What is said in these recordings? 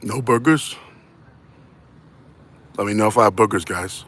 No burgers? Let me know if I have burgers, guys.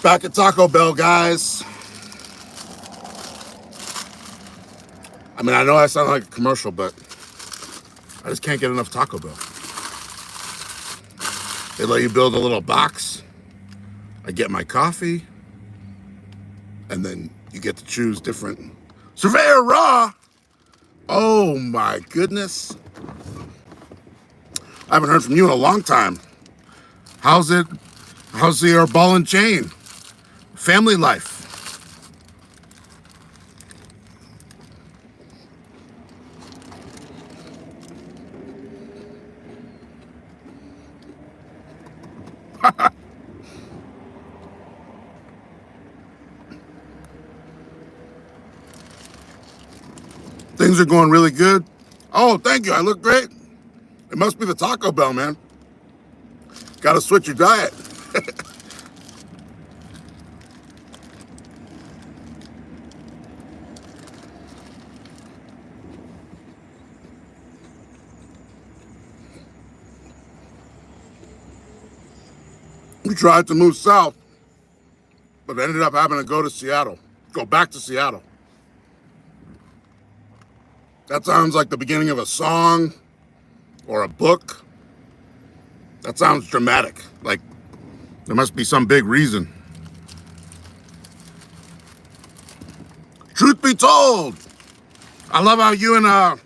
Back at Taco Bell, guys. I mean, I know I sound like a commercial, but I just can't get enough Taco Bell. They let you build a little box. I get my coffee, and then you get to choose different. Surveyor Raw! Oh my goodness. I haven't heard from you in a long time. How's it? How's your ball and chain? Family life? Things are going really good. Oh, thank you. I look great. It must be the Taco Bell, man. Got to switch your diet. We tried to move south, but ended up having to go to Seattle. Go back to Seattle. That sounds like the beginning of a song or a book. That sounds dramatic. Like there must be some big reason. Truth be told, I love how you and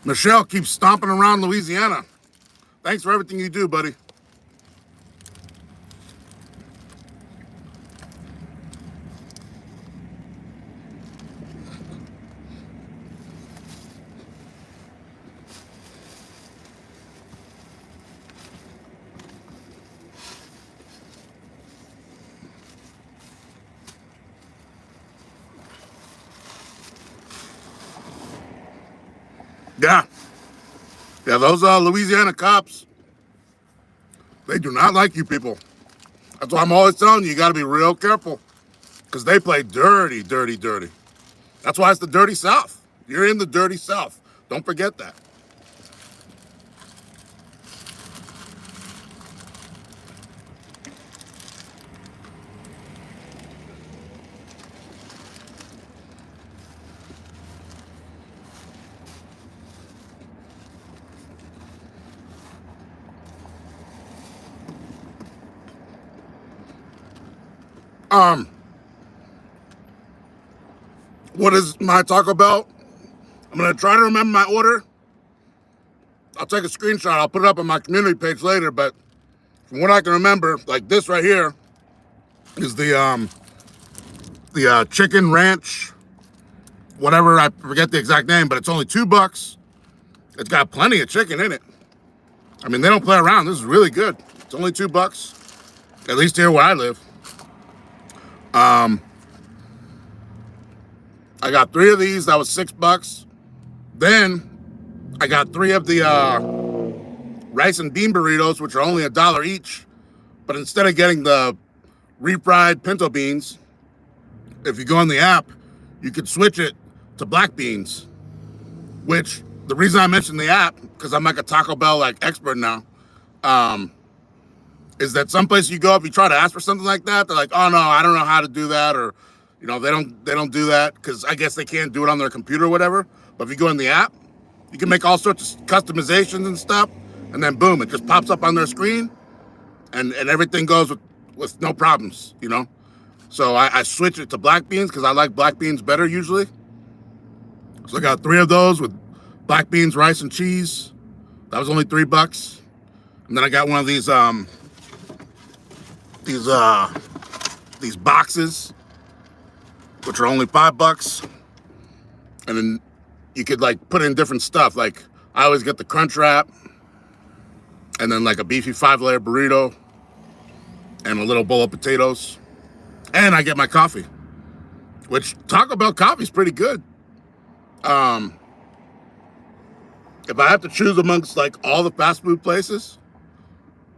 Michelle keep stomping around Louisiana. Thanks for everything you do, buddy. Yeah. Yeah, those Louisiana cops, they do not like you people. That's why I'm always telling you, you got to be real careful. Because they play dirty, dirty, dirty. That's why it's the dirty South. You're in the dirty South. Don't forget that. What is my Taco Bell? I'm going to try to remember my order. I'll take a screenshot. I'll put it up on my community page later. But from what I can remember, like this right here is the chicken ranch, whatever. I forget the exact name, but it's only $2. It's got plenty of chicken in it. I mean, they don't play around. This is really good. It's only $2, at least here where I live. I got 3 of these. That was $6. Then I got 3 of the rice and bean burritos, which are only $1 each. But instead of getting the refried pinto beans, if you go on the app, you could switch it to black beans, which the reason I mentioned the app, because I'm like a Taco Bell like expert now, is that some place you go, if you try to ask for something like that, they're like, oh no, I don't know how to do that, or you know, they don't do that because I guess they can't do it on their computer or whatever. But if you go in the app, you can make all sorts of customizations and stuff, and then boom, it just pops up on their screen, and everything goes with no problems, you know. So I switch it to black beans because I like black beans better usually. So I got 3 of those with black beans, rice, and cheese. That was only $3. And then I got one of these boxes, which are only $5. And then you could like put in different stuff. Like I always get the crunch wrap, and then like a beefy 5-layer burrito, and a little bowl of potatoes. And I get my coffee, which Taco Bell coffee is pretty good. If I have to choose amongst like all the fast food places,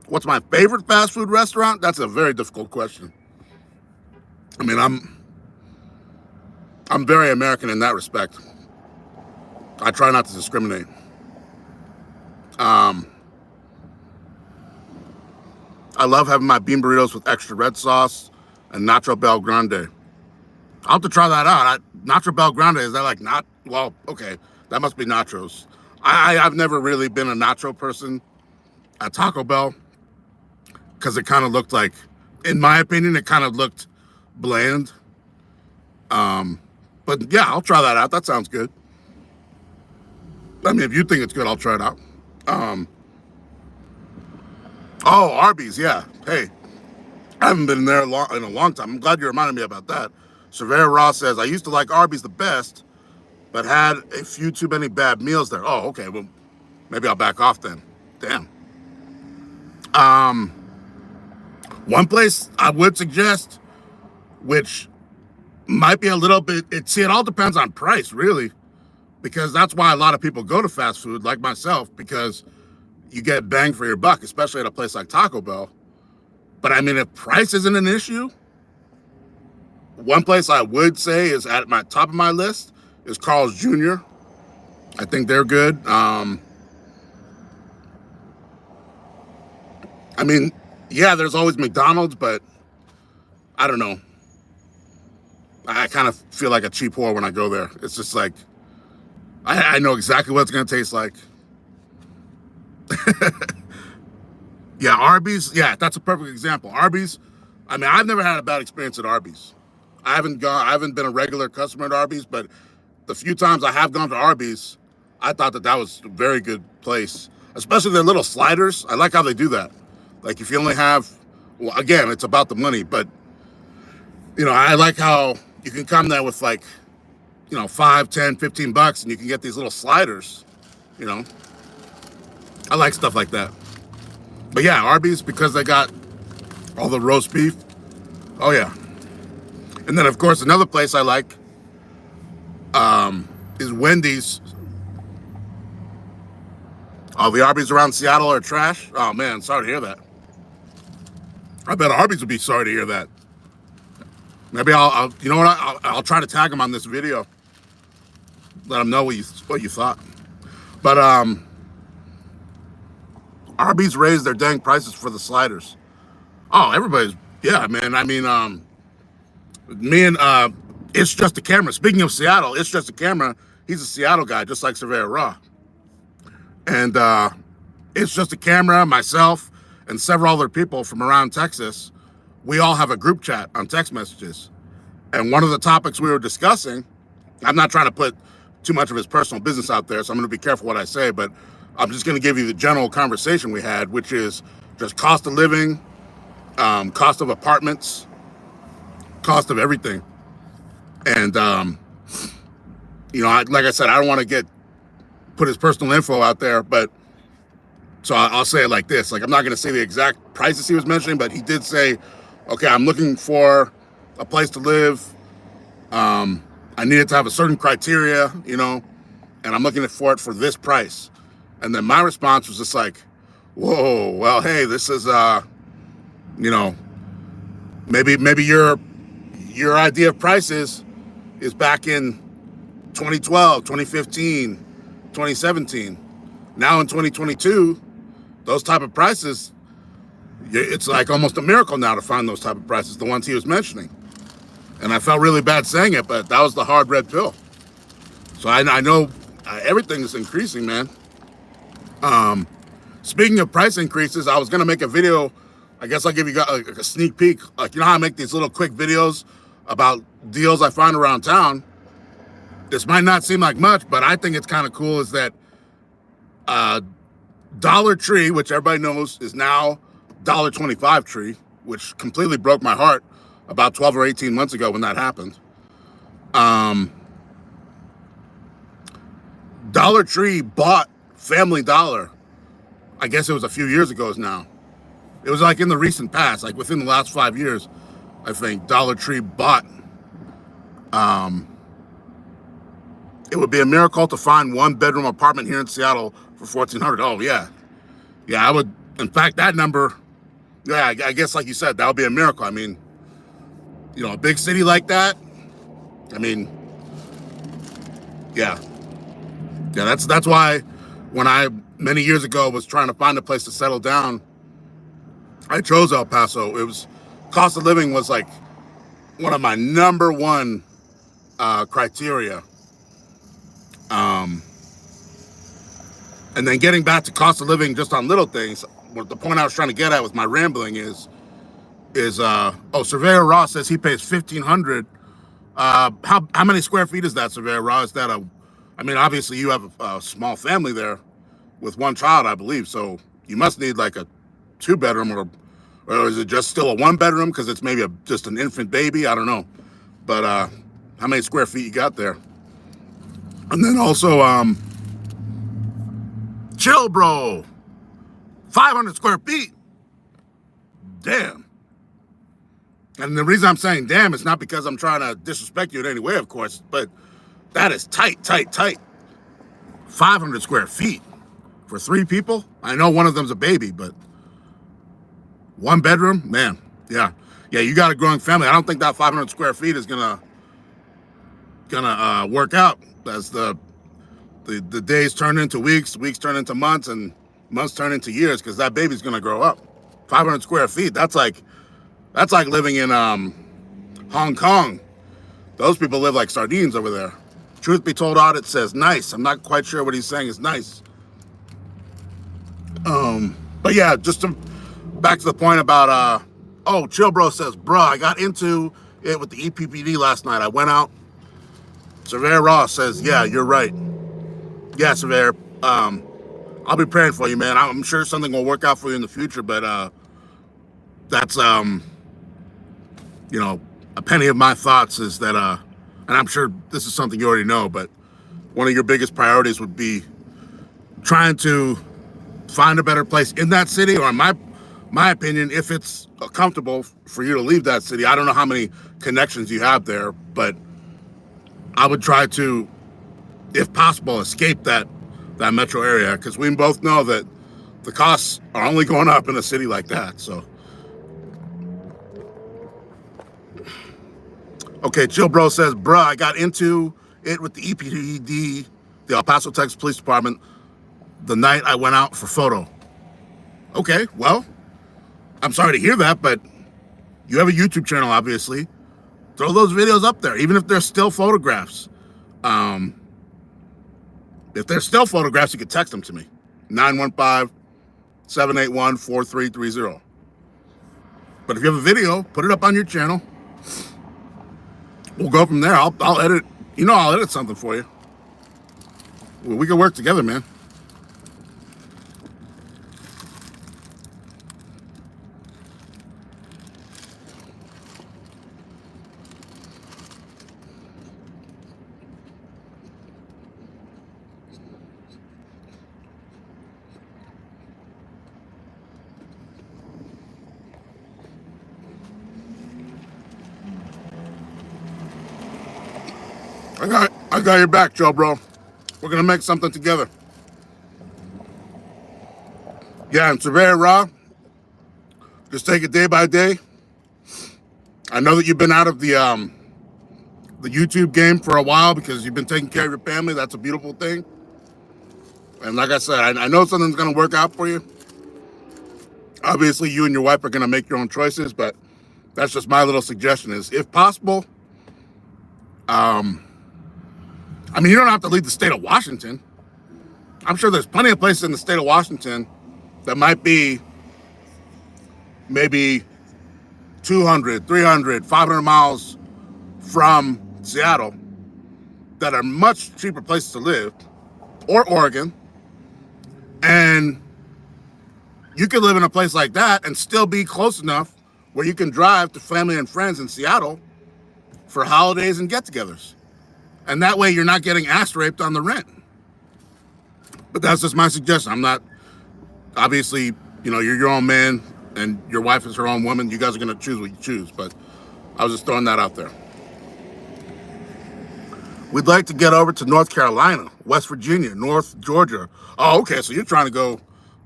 what's my favorite fast food restaurant? That's a very difficult question. I mean, I'm very American in that respect. I try not to discriminate. I love having my bean burritos with extra red sauce and Nacho Bel Grande. I'll have to try that out. Nacho Bel Grande, is that like not? Well, okay, that must be nachos. I've never really been a nacho person at Taco Bell because it kind of looked like, in my opinion, it kind of looked bland. But yeah, I'll try that out. That sounds good. I mean, if you think it's good, I'll try it out. Oh, Arby's, yeah. Hey, I haven't been there in a long time. I'm glad you reminded me about that. Surveyor Ross says, I used to like Arby's the best, but had a few too many bad meals there. Oh, okay, well, maybe I'll back off then. Damn. One place I would suggest, which might be a little bit, it all depends on price, really, because that's why a lot of people go to fast food, like myself, because you get bang for your buck, especially at a place like Taco Bell. But I mean, if price isn't an issue, one place I would say is at my top of my list is Carl's Jr. I think they're good. I mean, yeah, there's always McDonald's, but I don't know. I kind of feel like a cheap whore when I go there. It's just like, I know exactly what it's going to taste like. Yeah, Arby's. Yeah, that's a perfect example. Arby's. I mean, I've never had a bad experience at Arby's. I haven't been a regular customer at Arby's, but the few times I have gone to Arby's, I thought that was a very good place, especially their little sliders. I like how they do that. Like if you only have, well, again, it's about the money, but you know, I like how you can come there with like, you know, $5, $10, $15, and you can get these little sliders, you know. I like stuff like that. But yeah, Arby's, because they got all the roast beef. Oh yeah. And then of course another place I like is Wendy's. Oh, the Arby's around Seattle are trash? Oh man, sorry to hear that. I bet Arby's would be sorry to hear that. Maybe I'll you know what, I'll try to tag them on this video. Let them know what you thought. But Arby's raised their dang prices for the sliders. Oh, everybody's, yeah, man. I mean, me and It's Just a Camera. Speaking of Seattle, It's Just a Camera, he's a Seattle guy, just like Surveyor Raw. And It's Just a Camera, myself, and several other people from around Texas, we all have a group chat on text messages. And one of the topics we were discussing, I'm not trying to put too much of his personal business out there, so I'm going to be careful what I say, but I'm just going to give you the general conversation we had, which is just cost of living, cost of apartments, cost of everything. And, you know, like I said, I don't want to put his personal info out there, but so I'll say it like this. Like, I'm not going to say the exact prices he was mentioning, but he did say, okay, I'm looking for a place to live. I needed to have a certain criteria, you know, and I'm looking for it for this price. And then my response was just like, whoa, well, hey, this is, you know, maybe your idea of prices is back in 2012, 2015, 2017. Now in 2022, those type of prices, it's like almost a miracle now to find those type of prices, the ones he was mentioning. And I felt really bad saying it, but that was the hard red pill. So I know everything is increasing, man. Speaking of price increases, I was going to make a video. I guess I'll give you a sneak peek. Like, you know how I make these little quick videos about deals I find around town? This might not seem like much, but I think it's kind of cool is that Dollar Tree, which everybody knows is now $1.25 Tree, which completely broke my heart about 12 or 18 months ago when that happened. Dollar Tree bought Family Dollar. I guess it was a few years ago now. It was like in the recent past, like within the last 5 years, I think Dollar Tree bought. It would be a miracle to find 1-bedroom apartment here in Seattle for $1,400. Oh yeah. Yeah, I would. In fact, that number, yeah, I guess like you said, that would be a miracle. I mean, you know, a big city like that, I mean, yeah. Yeah, that's why when I, many years ago, was trying to find a place to settle down, I chose El Paso. It was, cost of living was like one of my number one criteria. And then getting back to cost of living just on little things, what the point I was trying to get at with my rambling is Surveyor Ross says he pays $1,500. How many square feet is that, Surveyor Ross? Is that I mean, obviously you have a small family there with one child, I believe, so you must need like a 2-bedroom, or is it just still a 1-bedroom because it's maybe just an infant baby? I don't know. But how many square feet you got there? And then also, chill, bro. 500 square feet. Damn. And the reason I'm saying damn is not because I'm trying to disrespect you in any way, of course, but that is tight, tight, tight. 500 square feet for 3 people. I know one of them's a baby, but 1 bedroom, man. Yeah. Yeah, you got a growing family. I don't think that 500 square feet is gonna work out as the days turn into weeks, weeks turn into months, and months turn into years because that baby's gonna grow up. 500 square feet, that's like living in Hong Kong. Those people live like sardines over there. Truth be told, audit says nice. I'm not quite sure what he's saying is nice. But yeah, just back to the point about Chill Bro says, bruh, I got into it with the EPPD last night. I went out. Surveyor Ross says, yeah, you're right. Yeah, Surveyor. I'll be praying for you, man. I'm sure something will work out for you in the future, but that's you know, a penny of my thoughts is that and I'm sure this is something you already know, but one of your biggest priorities would be trying to find a better place in that city, or in my opinion, if it's comfortable for you to leave that city. I don't know how many connections you have there, but I would try to, if possible, escape that metro area, because we both know that the costs are only going up in a city like that. So, okay, Chill Bro says, bruh, I got into it with the EPPD, the El Paso, Texas Police Department, the night I went out for photo. Okay, well, I'm sorry to hear that, but you have a YouTube channel, obviously. Throw those videos up there, even if they're still photographs. If they're still photographs, you can text them to me. 915-781-4330. But if you have a video, put it up on your channel. We'll go from there. I'll edit. You know, I'll edit something for you. Well, we can work together, man. I got your back, Joe, bro. We're gonna make something together. Yeah, and Surveyor Raw, just take it day by day. I know that you've been out of the YouTube game for a while because you've been taking care of your family. That's a beautiful thing. And like I said, I know something's gonna work out for you. Obviously, you and your wife are gonna make your own choices, but that's just my little suggestion is, if possible, I mean, you don't have to leave the state of Washington. I'm sure there's plenty of places in the state of Washington that might be maybe 200, 300, 500 miles from Seattle that are much cheaper places to live, or Oregon. And you could live in a place like that and still be close enough where you can drive to family and friends in Seattle for holidays and get-togethers. And that way you're not getting ass raped on the rent. But that's just my suggestion. I'm not, obviously, you know, you're your own man and your wife is her own woman. You guys are going to choose what you choose. But I was just throwing that out there. We'd like to get over to North Carolina, West Virginia, North Georgia. Oh, okay. So you're trying to go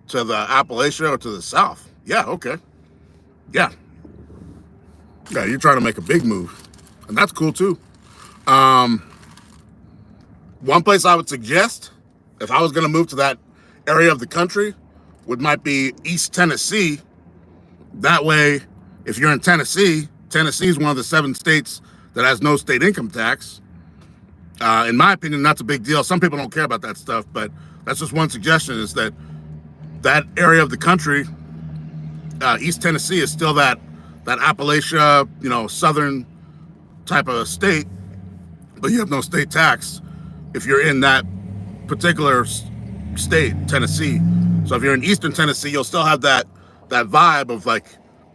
to the Appalachia or to the South. Yeah, okay. Yeah. Yeah, you're trying to make a big move. And that's cool too. One place I would suggest, if I was going to move to that area of the country, might be East Tennessee. That way, if you're in Tennessee, Tennessee is one of the 7 states that has no state income tax. In my opinion, that's a big deal. Some people don't care about that stuff, but that's just one suggestion, is that that area of the country, East Tennessee, is still that Appalachia, you know, southern type of state, but you have no state tax if you're in that particular state, Tennessee. So if you're in Eastern Tennessee, you'll still have that vibe of like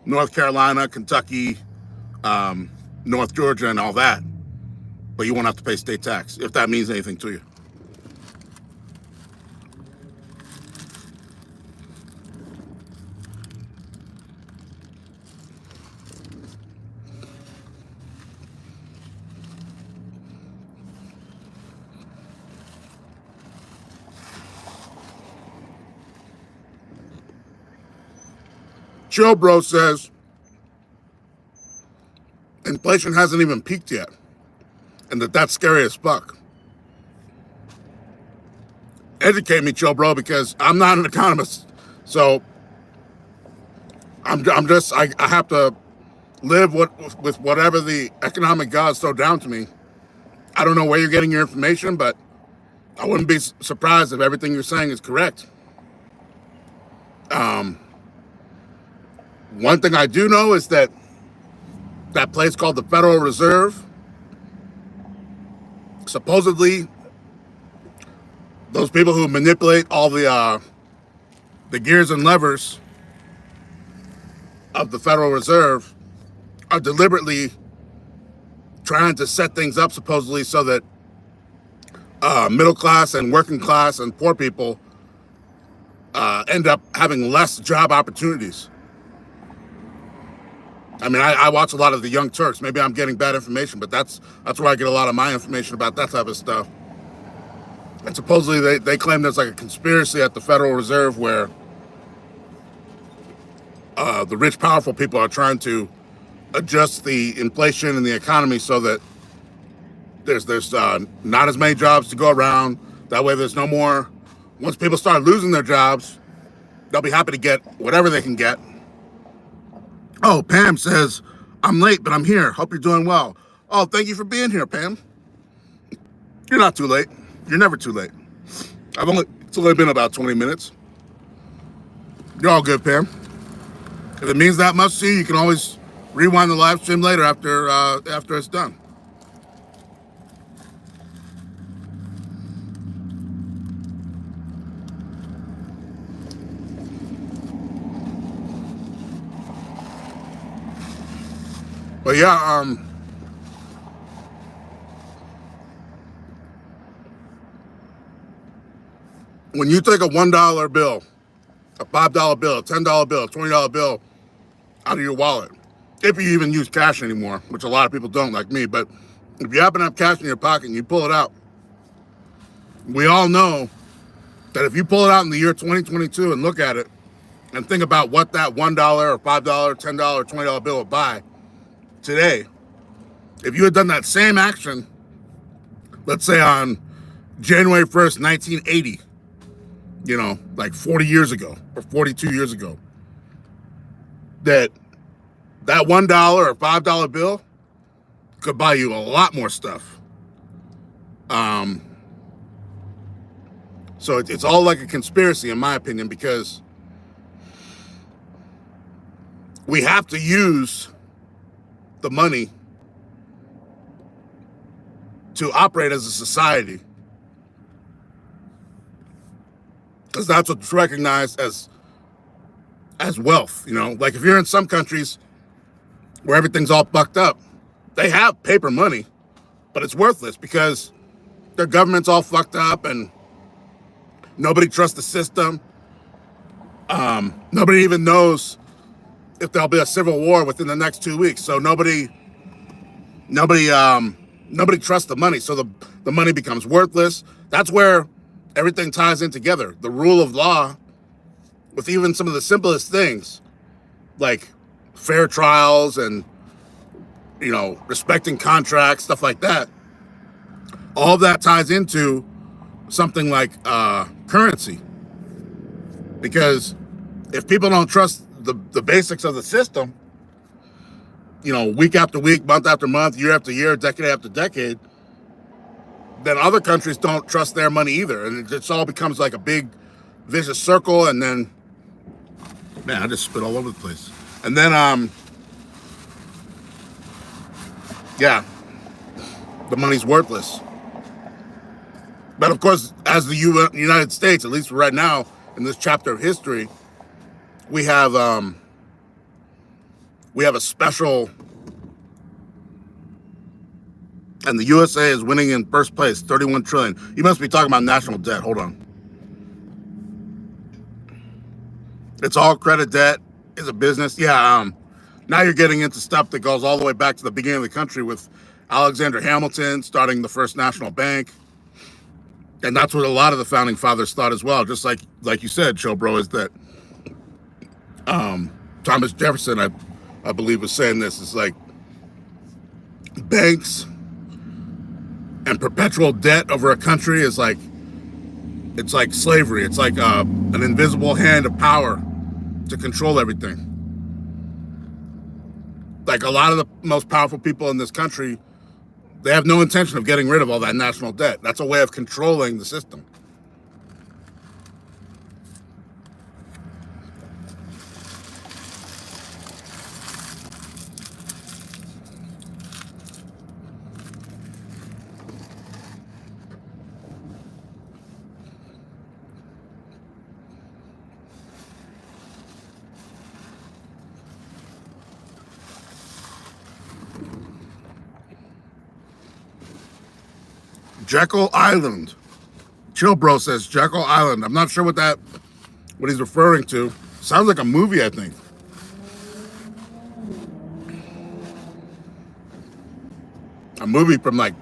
North Carolina, Kentucky, North Georgia, and all that. But you won't have to pay state tax, if that means anything to you. Joe Bro says, inflation hasn't even peaked yet, and that's scary as fuck. Educate me, Joe Bro, because I'm not an economist. So I have to live with whatever the economic gods throw down to me. I don't know where you're getting your information, but I wouldn't be surprised if everything you're saying is correct. One thing I do know is that place called the Federal Reserve, supposedly those people who manipulate all the gears and levers of the Federal Reserve are deliberately trying to set things up, supposedly, so that middle class and working class and poor people end up having less job opportunities. I mean, I watch a lot of the Young Turks. Maybe I'm getting bad information, but that's where I get a lot of my information about that type of stuff. And supposedly they claim there's like a conspiracy at the Federal Reserve where the rich, powerful people are trying to adjust the inflation and the economy so that there's not as many jobs to go around. That way there's no more. Once people start losing their jobs, they'll be happy to get whatever they can get. Oh, Pam says, I'm late, but I'm here. Hope you're doing well. Oh, thank you for being here, Pam. You're not too late. You're never too late. It's only been about 20 minutes. You're all good, Pam. If it means that much to you, you can always rewind the live stream later after it's done. But yeah, when you take a $1 bill, a $5 bill, a $10 bill, a $20 bill out of your wallet, if you even use cash anymore, which a lot of people don't, like me, but If you happen to have cash in your pocket and you pull it out, we all know that if you pull it out in the year 2022 and look at it and think about what that $1 or $5, $10, $20 bill would buy today, if you had done that same action, let's say on January 1st, 1980, you know, like 40 years ago or 42 years ago, that $1 or $5 bill could buy you a lot more stuff. So it's all like a conspiracy, in my opinion, because we have to use the money to operate as a society, because that's what's recognized as wealth. You know, like if you're in some countries where everything's all fucked up, they have paper money, but it's worthless because their government's all fucked up and nobody trusts the system. Nobody even knows if there'll be a civil war within the next 2 weeks. So nobody trusts the money. So the money becomes worthless. That's where everything ties in together. The rule of law, with even some of the simplest things, like fair trials and, you know, respecting contracts, stuff like that. All of that ties into something like currency. Because if people don't trust the basics of the system, you know, week after week, month after month, year after year, decade after decade, then other countries don't trust their money either. And it just all becomes like a big vicious circle. And then, man, I just spit all over the place. And then, yeah, the money's worthless. But of course, as the United States, at least right now, in this chapter of history, we have a special, and the USA is winning in first place, 31 trillion. You must be talking about national debt. Hold on. It's all credit debt. Is a business. Yeah. Now you're getting into stuff that goes all the way back to the beginning of the country with Alexander Hamilton starting the first national bank. And that's what a lot of the founding fathers thought as well. Just like you said, Showbro, is that Thomas Jefferson, I believe, was saying this. It's like banks and perpetual debt over a country is like, it's like slavery. It's like an invisible hand of power to control everything. Like a lot of the most powerful people in this country, they have no intention of getting rid of all that national debt. That's a way of controlling the system. Jekyll Island. Chill Bro says Jekyll Island. I'm not sure what he's referring to. Sounds like a movie, I think. A movie from like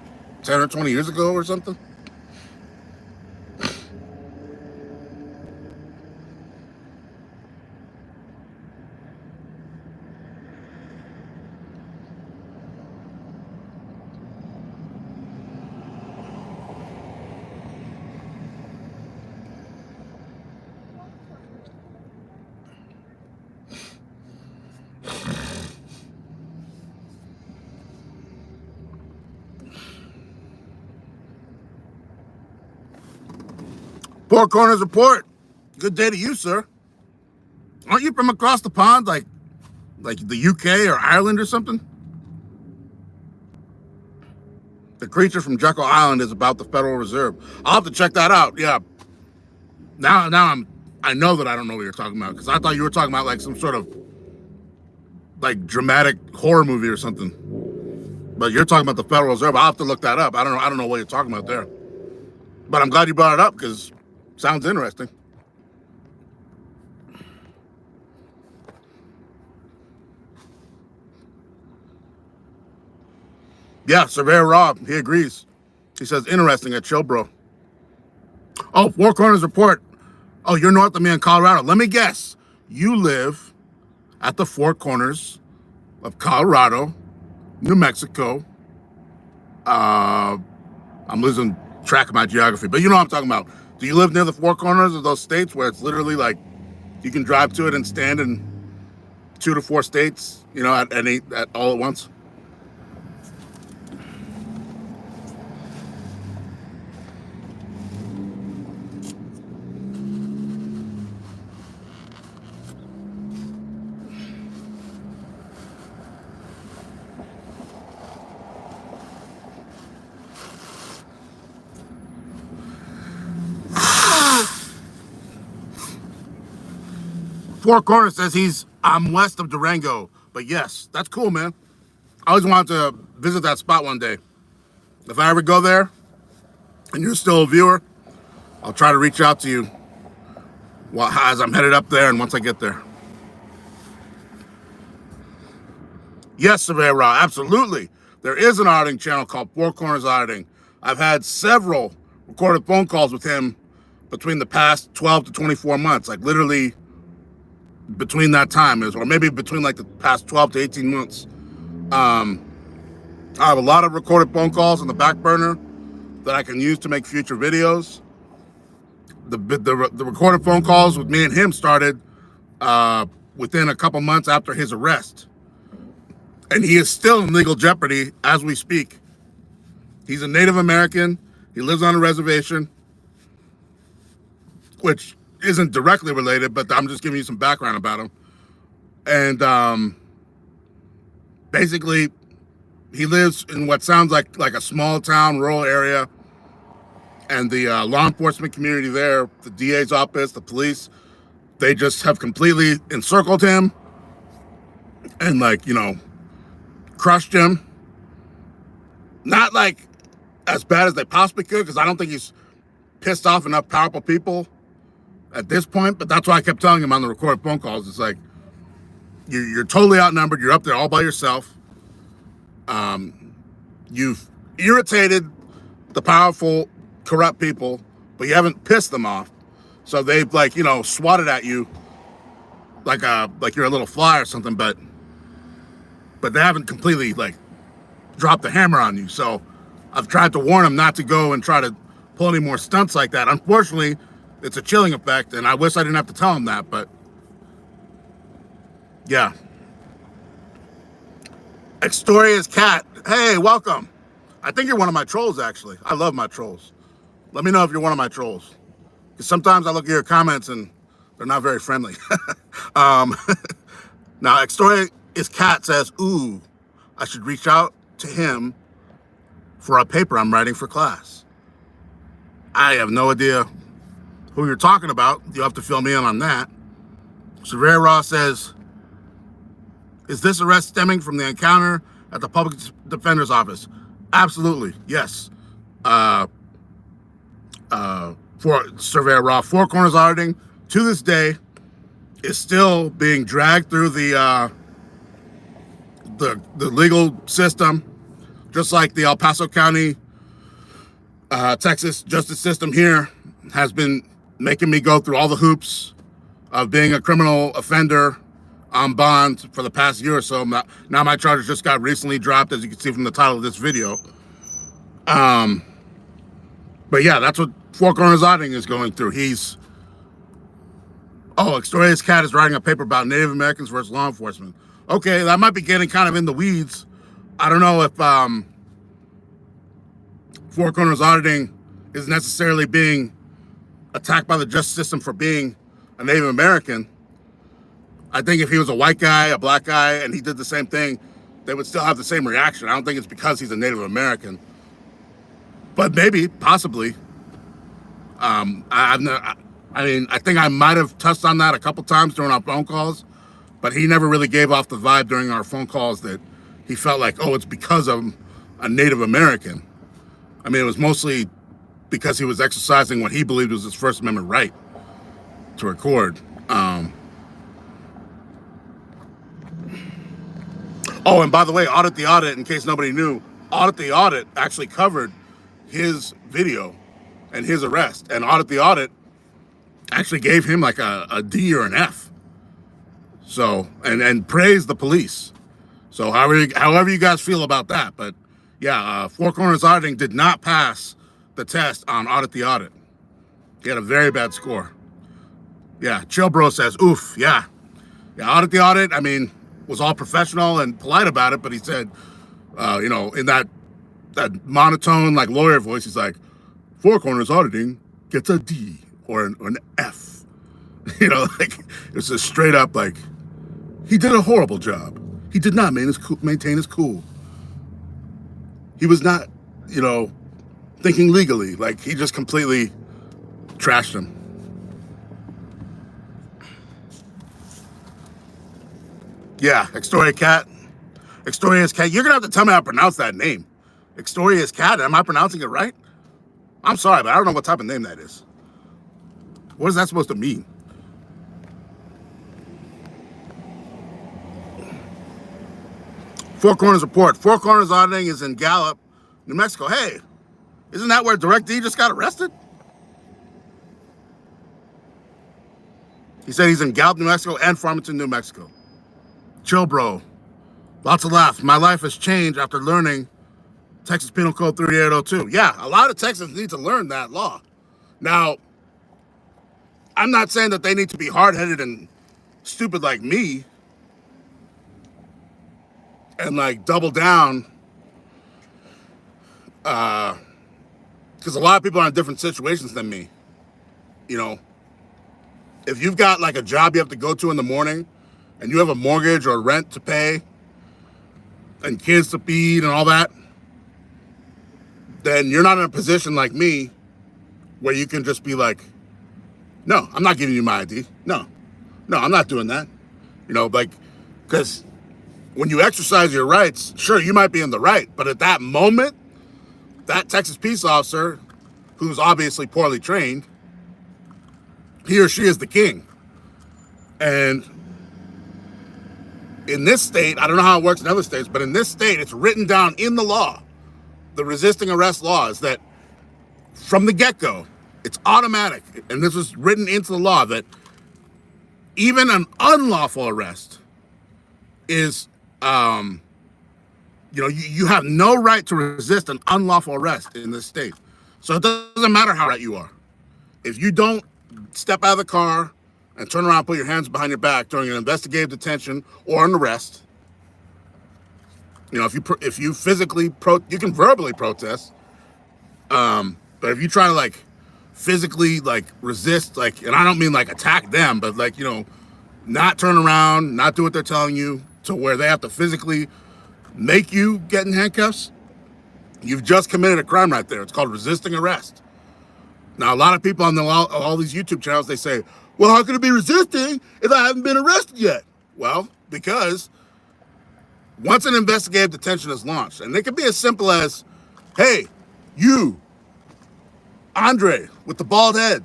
10 or 20 years ago or something. Four Corners Report. Good day to you, sir. Aren't you from across the pond, like the UK or Ireland or something? The creature from Jekyll Island is about the Federal Reserve. I'll have to check that out. Yeah. Now I know that I don't know what you're talking about, because I thought you were talking about like some sort of like dramatic horror movie or something. But you're talking about the Federal Reserve. I'll have to look that up. I don't know what you're talking about there. But I'm glad you brought it up, because it sounds interesting. Yeah, Surveyor Rob, he agrees. He says, interesting at Chill Bro. Oh, Four Corners report. Oh, you're north of me in Colorado. Let me guess. You live at the Four Corners of Colorado, New Mexico. I'm losing track of my geography, but you know what I'm talking about. Do you live near the Four Corners of those states where it's literally like you can drive to it and stand in 2 to 4 states, you know, at all at once? Four Corners says I'm west of Durango, but yes, that's cool, man. I always wanted to visit that spot one day. If I ever go there and you're still a viewer, I'll try to reach out to you as I'm headed up there and once I get there. Yes, Surveyor Raw, absolutely. There is an auditing channel called Four Corners Auditing. I've had several recorded phone calls with him between the past 12 to 24 months, like literally between that time, or maybe between like the past 12 to 18 months. I have a lot of recorded phone calls on the back burner that I can use to make future videos. The recorded phone calls with me and him started within a couple months after his arrest. And he is still in legal jeopardy as we speak. He's a Native American. He lives on a reservation, which isn't directly related, but I'm just giving you some background about him. And basically, he lives in what sounds like a small town, rural area. And the law enforcement community there, the DA's office, the police, they just have completely encircled him and, like, you know, crushed him. Not like as bad as they possibly could, because I don't think he's pissed off enough powerful people at this point, but that's why I kept telling him on the recorded phone calls. It's like, you're totally outnumbered. You're up there all by yourself. You've irritated the powerful, corrupt people, but you haven't pissed them off. So they've, like, you know, swatted at you like you're a little fly or something, but they haven't completely, like, dropped the hammer on you. So I've tried to warn him not to go and try to pull any more stunts like that. Unfortunately, it's a chilling effect, and I wish I didn't have to tell him that, but yeah. Extoria's cat. Hey, welcome. I think you're one of my trolls, actually. I love my trolls. Let me know if you're one of my trolls, because sometimes I look at your comments and they're not very friendly. Now, Extoria's cat says, ooh, I should reach out to him for a paper I'm writing for class. I have no idea who you're talking about. You'll have to fill me in on that. Surveyor Ross says, is this arrest stemming from the encounter at the public defender's office? Absolutely, yes. For Surveyor Ross, Four Corners Auditing, to this day, is still being dragged through the legal system, just like the El Paso County, Texas justice system here has been making me go through all the hoops of being a criminal offender on bond for the past year or so. Now my charges just got recently dropped, as you can see from the title of this video. But yeah, that's what Four Corners Auditing is going through. Extoria's cat is writing a paper about Native Americans versus law enforcement. Okay, that might be getting kind of in the weeds. I don't know if Four Corners Auditing is necessarily being attacked by the justice system for being a Native American. I think if he was a white guy, a black guy, and he did the same thing, they would still have the same reaction. I don't think it's because he's a Native American, but maybe, possibly. I think I might have touched on that a couple times during our phone calls, but he never really gave off the vibe during our phone calls that he felt like, oh, it's because of a Native American. I mean, it was mostly because he was exercising what he believed was his First Amendment right to record. Oh, and by the way, Audit the Audit, in case nobody knew, Audit the Audit actually covered his video and his arrest, and Audit the Audit actually gave him like a D or an F. So, and praised the police. So however you guys feel about that, but yeah, Four Corners Auditing did not pass the test on Audit the Audit. He had a very bad score. Yeah, Chill Bro says, oof, yeah. Yeah, Audit the Audit, I mean, was all professional and polite about it, but he said, you know, in that monotone, like lawyer voice, he's like, Four Corners Auditing gets a D or an F. You know, like, it's just straight up like, he did a horrible job. He did not maintain his cool. He was not, you know, thinking legally. Like, he just completely trashed him. Yeah, Extorious Cat. Extorious Cat. You're going to have to tell me how to pronounce that name. Extorious Cat. Am I pronouncing it right? I'm sorry, but I don't know what type of name that is. What is that supposed to mean? Four Corners Report. Four Corners Auditing is in Gallup, New Mexico. Hey, isn't that where Direct D just got arrested? He said he's in Gallup, New Mexico and Farmington, New Mexico. Chill, bro. Lots of laughs. My life has changed after learning Texas Penal Code 3802. Yeah, a lot of Texans need to learn that law. Now, I'm not saying that they need to be hard-headed and stupid like me and like double down, because a lot of people are in different situations than me. You know, if you've got like a job you have to go to in the morning and you have a mortgage or rent to pay and kids to feed and all that, then you're not in a position like me where you can just be like, no, I'm not giving you my ID. No, I'm not doing that. You know, like, because when you exercise your rights, sure, you might be in the right, but at that moment, that Texas peace officer, who's obviously poorly trained, he or she is the king. And in this state, I don't know how it works in other states, but in this state, it's written down in the law, the resisting arrest law, is that from the get-go, it's automatic, and this was written into the law, that even an unlawful arrest is, you know, you have no right to resist an unlawful arrest in this state. So it doesn't matter how right you are. If you don't step out of the car and turn around and put your hands behind your back during an investigative detention or an arrest, you know, if you physically, you can verbally protest, but if you try to like physically like resist, like, and I don't mean like attack them, but like, you know, not turn around, not do what they're telling you to where they have to physically make you get in handcuffs, you've just committed a crime right there. It's called resisting arrest. Now, a lot of people on all these YouTube channels, they say, well, how can it be resisting if I haven't been arrested yet? Well, because once an investigative detention is launched, and it can be as simple as, hey, you, Andre, with the bald head,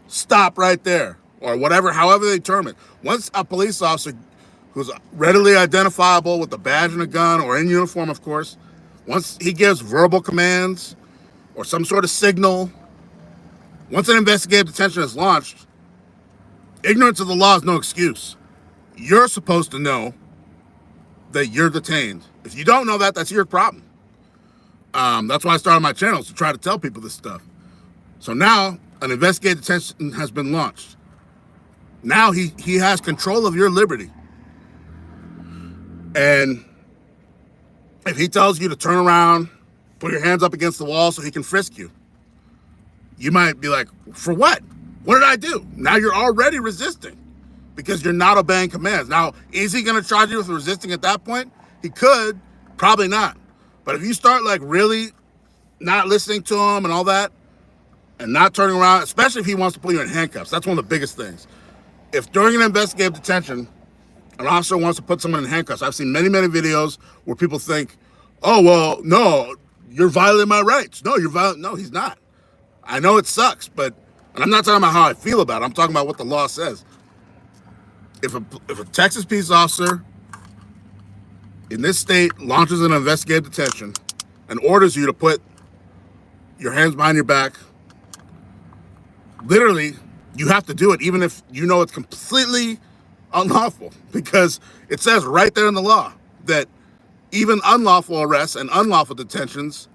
stop right there, or whatever, however they term it. Once a police officer who's readily identifiable with a badge and a gun, or in uniform, of course, once he gives verbal commands or some sort of signal, once an investigative detention is launched, ignorance of the law is no excuse. You're supposed to know that you're detained. If you don't know that, that's your problem. That's why I started my channel, to try to tell people this stuff. So now an investigative detention has been launched. Now he has control of your liberty. And if he tells you to turn around, put your hands up against the wall so he can frisk you, you might be like, for what? What did I do? Now you're already resisting because you're not obeying commands. Now, is he going to charge you with resisting at that point? He could, probably not. But if you start like really not listening to him and all that, and not turning around, especially if he wants to put you in handcuffs, that's one of the biggest things. If during an investigative detention, an officer wants to put someone in handcuffs, I've seen many, many videos where people think, oh, well, no, you're violating my rights. No, no, he's not. I know it sucks, but, and I'm not talking about how I feel about it. I'm talking about what the law says. If a Texas peace officer in this state launches an investigative detention and orders you to put your hands behind your back, literally, you have to do it even if you know it's completely unlawful, because it says right there in the law that even unlawful arrests and unlawful detentions,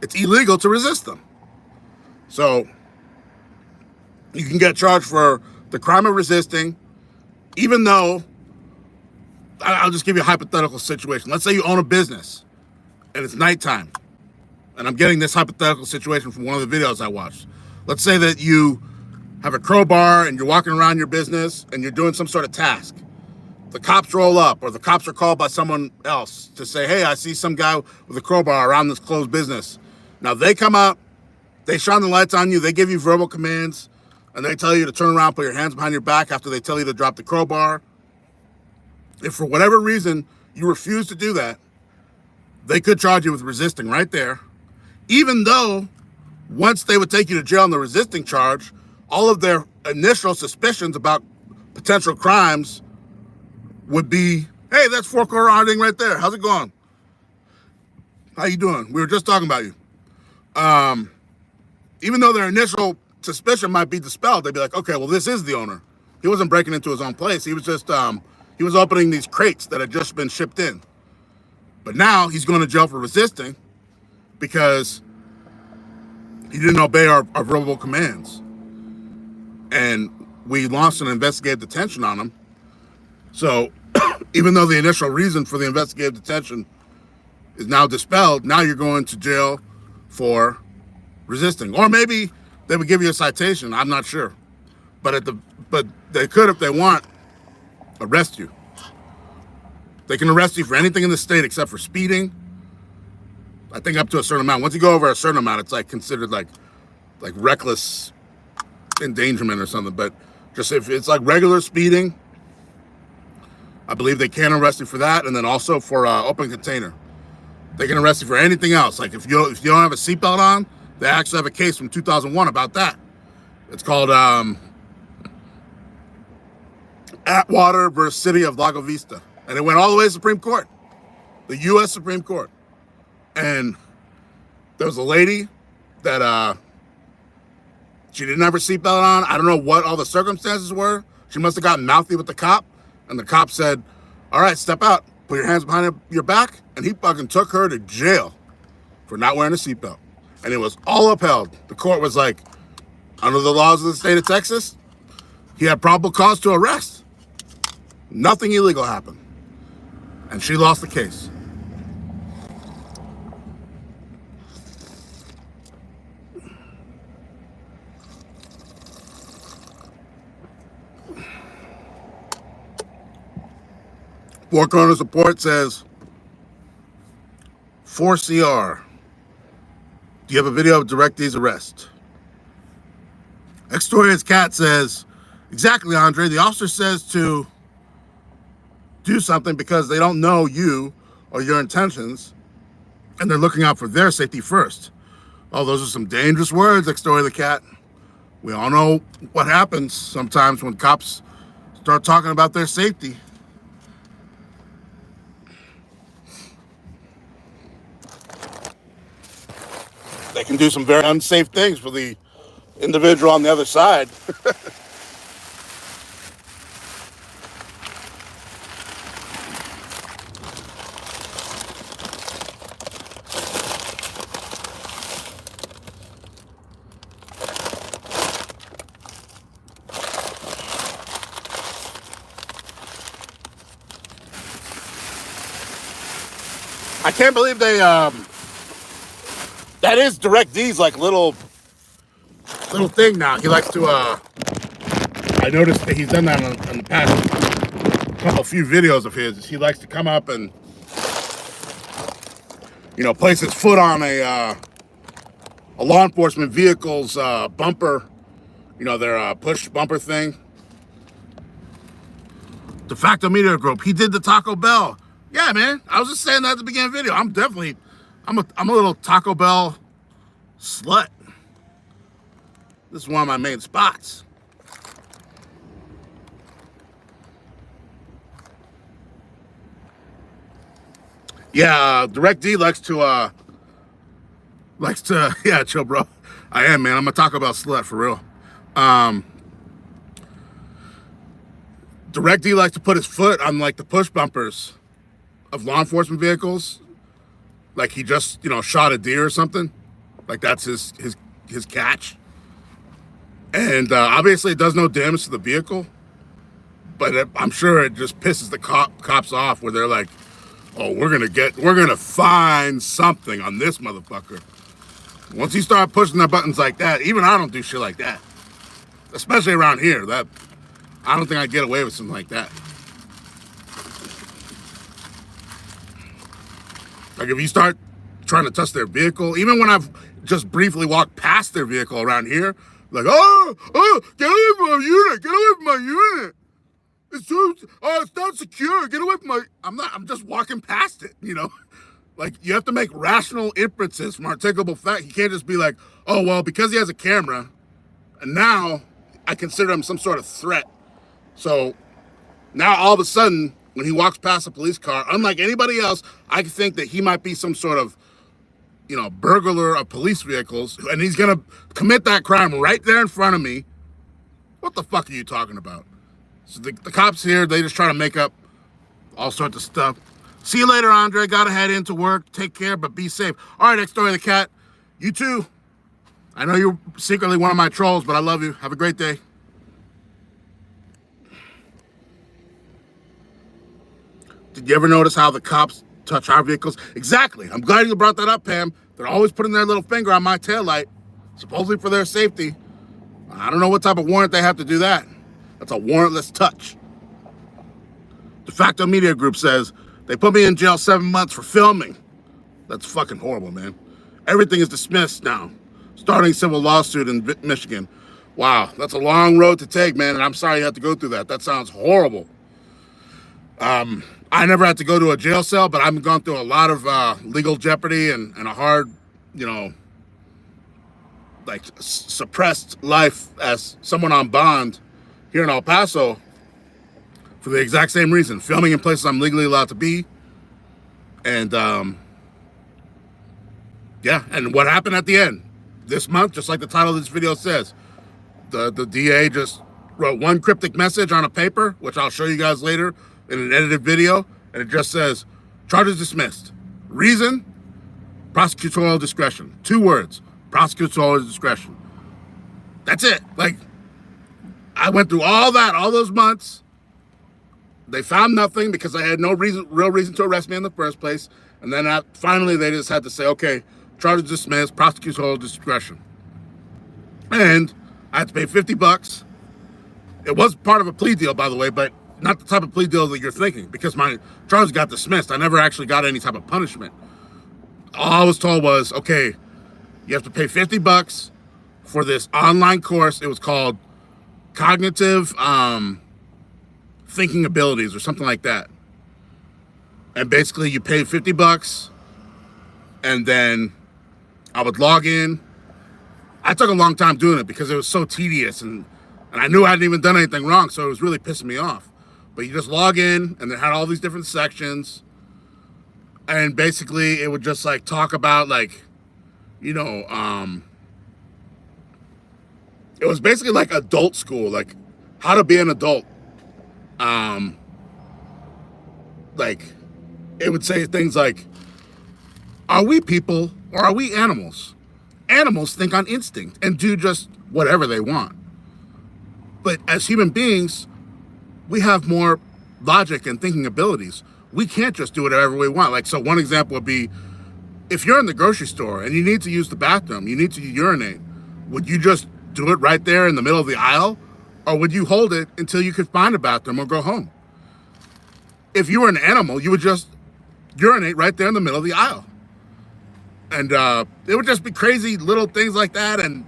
it's illegal to resist them. So you can get charged for the crime of resisting, even though, I'll just give you a hypothetical situation. Let's say you own a business and it's nighttime. And I'm getting this hypothetical situation from one of the videos I watched. Let's say that you have a crowbar and you're walking around your business and you're doing some sort of task. The cops roll up, or the cops are called by someone else to say, hey, I see some guy with a crowbar around this closed business. Now they come up, they shine the lights on you, they give you verbal commands, and they tell you to turn around, put your hands behind your back after they tell you to drop the crowbar. If for whatever reason you refuse to do that, they could charge you with resisting right there, even though once they would take you to jail on the resisting charge, all of their initial suspicions about potential crimes would be, hey, that's 4 car auditing right there. How's it going? How you doing? We were just talking about you. Even though their initial suspicion might be dispelled, they'd be like, okay, well, this is the owner. He wasn't breaking into his own place. He was just, he was opening these crates that had just been shipped in. But now he's going to jail for resisting because he didn't obey our verbal commands. And we launched an investigative detention on him. So even though the initial reason for the investigative detention is now dispelled, now you're going to jail for resisting. Or maybe they would give you a citation. I'm not sure. But they could, if they want, arrest you. They can arrest you for anything in the state except for speeding. I think up to a certain amount. Once you go over a certain amount, it's like considered like reckless endangerment or something. But just if it's like regular speeding, I believe they can arrest you for that. And then also for open container. They can arrest you for anything else. Like if you don't have a seatbelt on, they actually have a case from 2001 about that. It's called Atwater versus City of Lago Vista. And it went all the way to the Supreme Court, the U.S. Supreme Court. And there was a lady that she didn't have her seatbelt on. I don't know what all the circumstances were. She must have gotten mouthy with the cop. And the cop said, all right, step out. Put your hands behind your back. And he fucking took her to jail for not wearing a seatbelt. And it was all upheld. The court was like, under the laws of the state of Texas, he had probable cause to arrest. Nothing illegal happened. And she lost the case. Four Corners Report says, 4CR. Do you have a video of DirectD's arrest? Extorious Cat says, exactly, Andre. The officer says to do something because they don't know you or your intentions, and they're looking out for their safety first. Oh, those are some dangerous words, Extorious the Cat. We all know what happens sometimes when cops start talking about their safety. They can do some very unsafe things for the individual on the other side. I can't believe they, that is DirectD's like little thing now. He likes to, I noticed that he's done that on the past a few videos of his. He likes to come up and, you know, place his foot on a law enforcement vehicle's bumper, you know, their push bumper thing. De facto Media Group, he did the Taco Bell. Yeah, man, I was just saying that at the beginning of the video. I'm a little Taco Bell slut. This is one of my main spots. Yeah, DirectD likes to likes to, yeah, chill, bro. I am, man. I'm a Taco Bell slut for real. Direct D likes to put his foot on like the push bumpers of law enforcement vehicles. Like he just, you know, shot a deer or something. Like that's his catch. And obviously it does no damage to the vehicle. But I'm sure it just pisses the cops off where they're like, oh, we're gonna find something on this motherfucker. Once you start pushing the buttons like that, even I don't do shit like that. Especially around here. That I don't think I'd get away with something like that. Like if you start trying to touch their vehicle, even when I've just briefly walked past their vehicle around here, like, oh, get away from my unit, get away from my unit. It's not secure, get away from my, I'm just walking past it, you know? Like you have to make rational inferences from articulable fact. You can't just be like, oh, well, because he has a camera, and now I consider him some sort of threat. So now all of a sudden, when he walks past a police car, unlike anybody else, I think that he might be some sort of, you know, burglar of police vehicles, and he's gonna commit that crime right there in front of me. What the fuck are you talking about? So the cops here, they just try to make up all sorts of stuff. See you later, Andre. Gotta head into work. Take care, but be safe. All right, next story of the cat. You too. I know you're secretly one of my trolls, but I love you. Have a great day. Did you ever notice how the cops touch our vehicles? Exactly. I'm glad you brought that up, Pam. They're always putting their little finger on my taillight, supposedly for their safety. I don't know what type of warrant they have to do that. That's a warrantless touch. De facto Media Group says, they put me in jail 7 months for filming. That's fucking horrible, man. Everything is dismissed now. Starting civil lawsuit in Michigan. Wow, that's a long road to take, man, and I'm sorry you have to go through that. That sounds horrible. I never had to go to a jail cell, but I've gone through a lot of legal jeopardy and a hard, you know, like suppressed life as someone on bond here in El Paso for the exact same reason. Filming in places I'm legally allowed to be. And yeah, and what happened at the end? This month, just like the title of this video says, the DA just wrote one cryptic message on a paper, which I'll show you guys later in an edited video, and it just says, charges dismissed. Reason, prosecutorial discretion. 2 words, prosecutorial discretion. That's it. Like, I went through all that, all those months. They found nothing because I had no real reason to arrest me in the first place. And then finally they just had to say, okay, charges dismissed, prosecutorial discretion. And I had to pay $50. It was part of a plea deal, by the way, but not the type of plea deal that you're thinking, because my charges got dismissed. I never actually got any type of punishment. All I was told was, okay, you have to pay $50 for this online course. It was called Cognitive Thinking Abilities or something like that. And basically you paid $50 and then I would log in. I took a long time doing it because it was so tedious and I knew I hadn't even done anything wrong, so it was really pissing me off. But you just log in and they had all these different sections, and basically it would just like talk about like, you know, it was basically like adult school, like how to be an adult. Like it would say things like, are we people or are we animals? Animals think on instinct and do just whatever they want. But as human beings, we have more logic and thinking abilities. We can't just do whatever we want. Like, so one example would be, if you're in the grocery store and you need to use the bathroom, you need to urinate, would you just do it right there in the middle of the aisle? Or would you hold it until you could find a bathroom or go home? If you were an animal, you would just urinate right there in the middle of the aisle. And it would just be crazy little things like that. And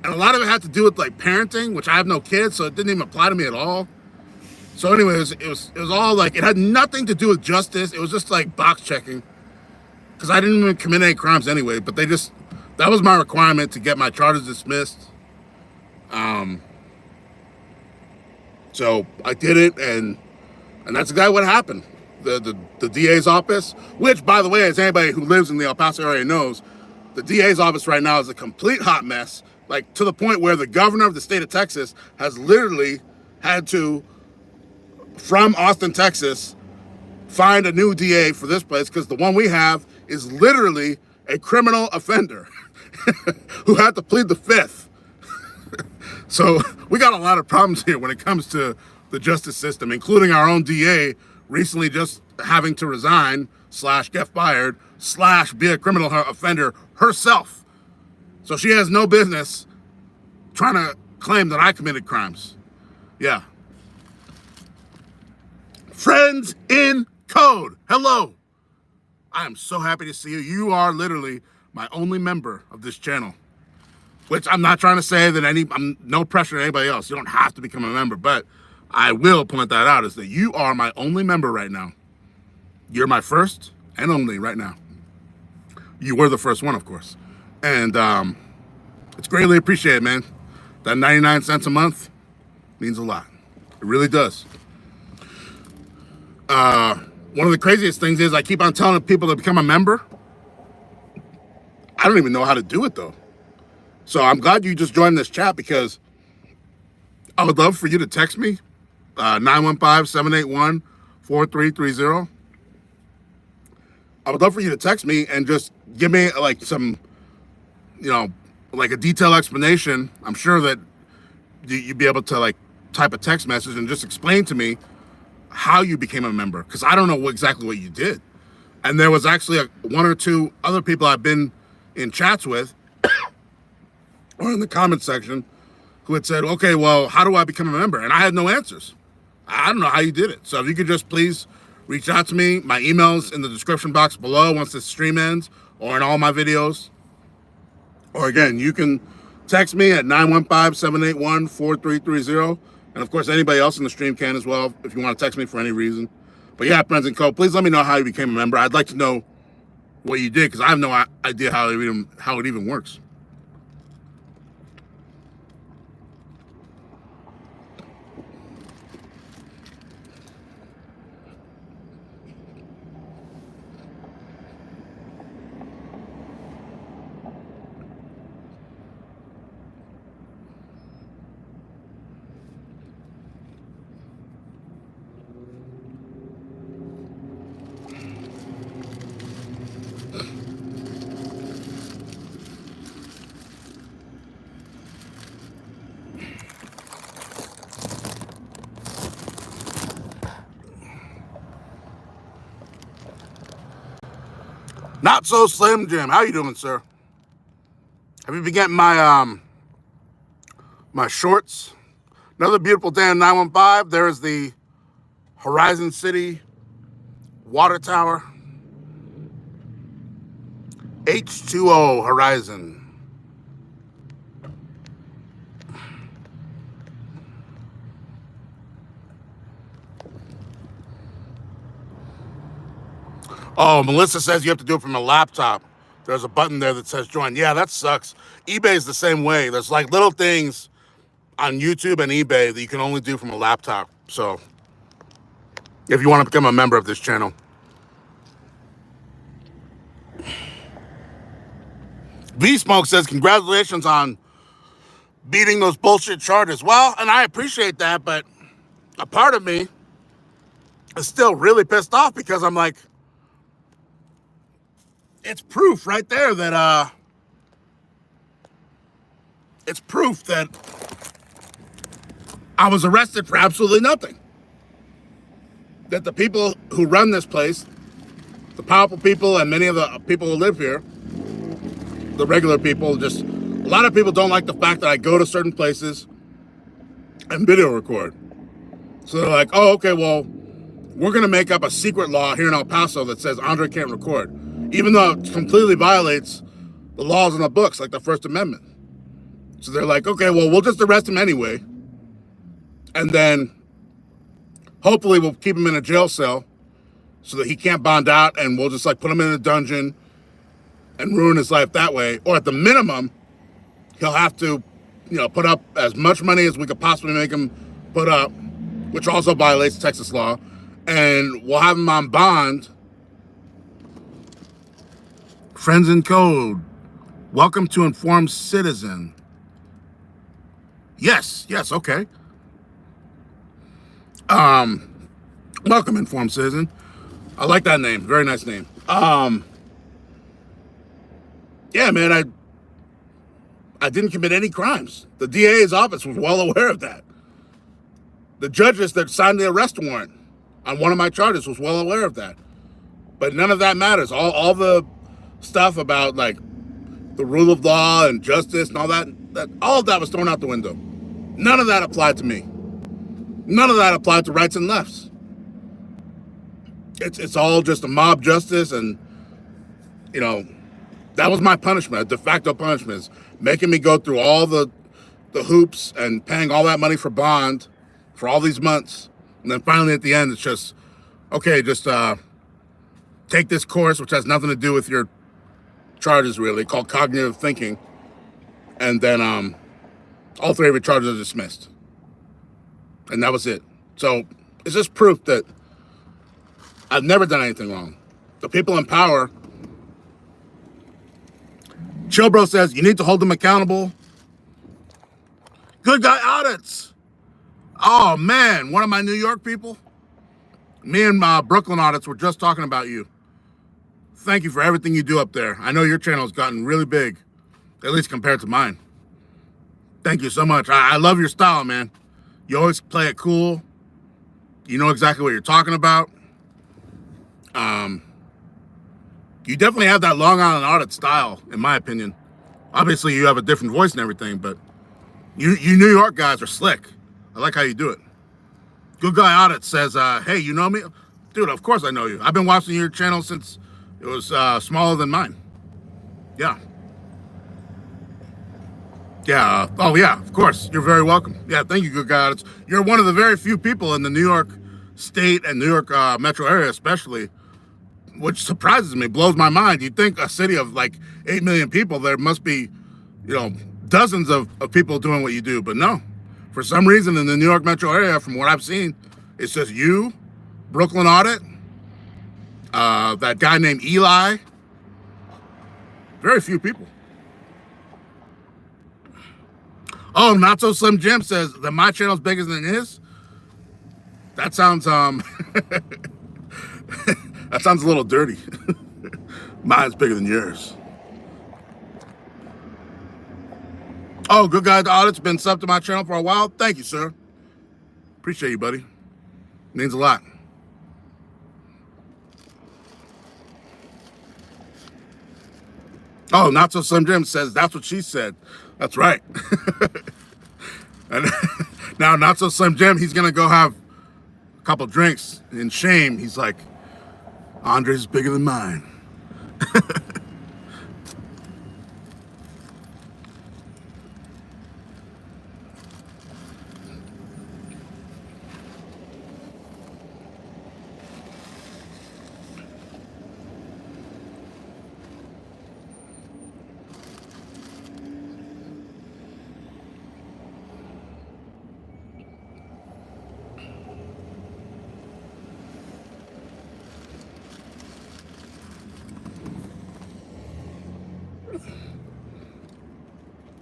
a lot of it had to do with like parenting, which I have no kids, so it didn't even apply to me at all. So anyways, it was all like, it had nothing to do with justice. It was just like box checking, because I didn't even commit any crimes anyway, but that was my requirement to get my charges dismissed. So I did it, and that's exactly what happened. The DA's office, which, by the way, as anybody who lives in the El Paso area knows, The DA's office right now is a complete hot mess, like to the point where the governor of the state of Texas has literally had to, from Austin, Texas, find a new DA for this place because the one we have is literally a criminal offender who had to plead the fifth. So we got a lot of problems here when it comes to the justice system, including our own DA recently just having to resign / get fired / be a criminal offender herself. So she has no business trying to claim that I committed crimes. Yeah. Friends in code. Hello. I am so happy to see you. You are literally my only member of this channel, which I'm not trying to say that I'm no pressure to anybody else. You don't have to become a member, but I will point that out, is that you are my only member right now. You're my first and only right now. You were the first one, of course. And it's greatly appreciated, man. That 99 cents a month means a lot. It really does. One of the craziest things is I keep on telling people to become a member. I don't even know how to do it, though. So I'm glad you just joined this chat, because I would love for you to text me, 915-781-4330. I would love for you to text me and just give me like some, like a detailed explanation. I'm sure that you'd be able to like type a text message and just explain to me how you became a member, because I don't know exactly what you did. And there was actually one or two other people I've been in chats with or in the comment section who had said, okay, well, how do I become a member? And I had no answers. I don't know how you did it. So if you could just please reach out to me. My email's in the description box below once this stream ends, or in all my videos. Or again, you can text me at 915-781-4330. And of course, anybody else in the stream can as well, if you want to text me for any reason. But yeah, friends and co, please let me know how you became a member. I'd like to know what you did, because I have no idea how it even works. Not so Slim Jim. How you doing, sir? Have you been getting my my shorts? Another beautiful day in 915. There is the Horizon City water tower. H2O Horizon. Oh, Melissa says you have to do it from a laptop. There's a button there that says join. Yeah, that sucks. eBay is the same way. There's like little things on YouTube and eBay that you can only do from a laptop. So if you want to become a member of this channel. V-Smoke says, congratulations on beating those bullshit charges. Well, and I appreciate that, but a part of me is still really pissed off, because I'm like, it's proof right there that, it's proof that I was arrested for absolutely nothing. That the people who run this place, the powerful people and many of the people who live here, the regular people, just a lot of people don't like the fact that I go to certain places and video record. So they're like, oh, okay, well, we're going to make up a secret law here in El Paso that says Andre can't record, even though it completely violates the laws in the books, like the First Amendment. So they're like, okay, well, we'll just arrest him anyway. And then hopefully we'll keep him in a jail cell so that he can't bond out, and we'll just like put him in a dungeon and ruin his life that way. Or at the minimum, he'll have to, put up as much money as we could possibly make him put up, which also violates Texas law. And we'll have him on bond. Friends in code. Welcome to Informed Citizen. Yes, okay. Welcome, Informed Citizen. I like that name. Very nice name. Yeah, man, I didn't commit any crimes. The DA's office was well aware of that. The judges that signed the arrest warrant on one of my charges was well aware of that. But none of that matters. All the stuff about like the rule of law and justice and all that all of that was thrown out the window. None of that applied to me. None of that applied to rights and lefts. It's all just a mob justice, and you know, that was my punishment, a de facto punishment, is making me go through all the hoops and paying all that money for bond for all these months. And then finally at the end, it's just, okay, just take this course, which has nothing to do with your charges really, called cognitive thinking. And then all three of your charges are dismissed. And that was it. So it's just proof that I've never done anything wrong. The people in power. Chillbro says, you need to hold them accountable. Good guy audits. Oh man, one of my New York people. Me and Brooklyn audits were just talking about you. Thank you for everything you do up there. I know your channel has gotten really big, at least compared to mine. Thank you so much. I love your style, man. You always play it cool. You know exactly what you're talking about. You definitely have that Long Island audit style, in my opinion. Obviously, you have a different voice and everything, but you New York guys are slick. I like how you do it. Good Guy Audit says, hey, you know me? Dude, of course I know you. I've been watching your channel since it was smaller than mine. Yeah. Yeah. Oh, yeah, of course. You're very welcome. Yeah, thank you, Good Guy Audits. You're one of the very few people in the New York State and New York metro area especially, which surprises me, blows my mind. You'd think a city of like 8 million people, there must be, you know, dozens of people doing what you do. But no, for some reason in the New York metro area, from what I've seen, it's just you, Brooklyn Audit, that guy named Eli. Very few people. Oh, Not So Slim Jim says that my channel's bigger than his. That sounds that sounds a little dirty. Mine's bigger than yours. Oh, Good Guy Audit's been subbed to my channel for a while. Thank you, sir. Appreciate you, buddy. Means a lot. Oh, Not So Slim Jim says that's what she said. That's right. And now Not So Slim Jim, he's gonna go have a couple drinks in shame. He's like, Andrei's bigger than mine.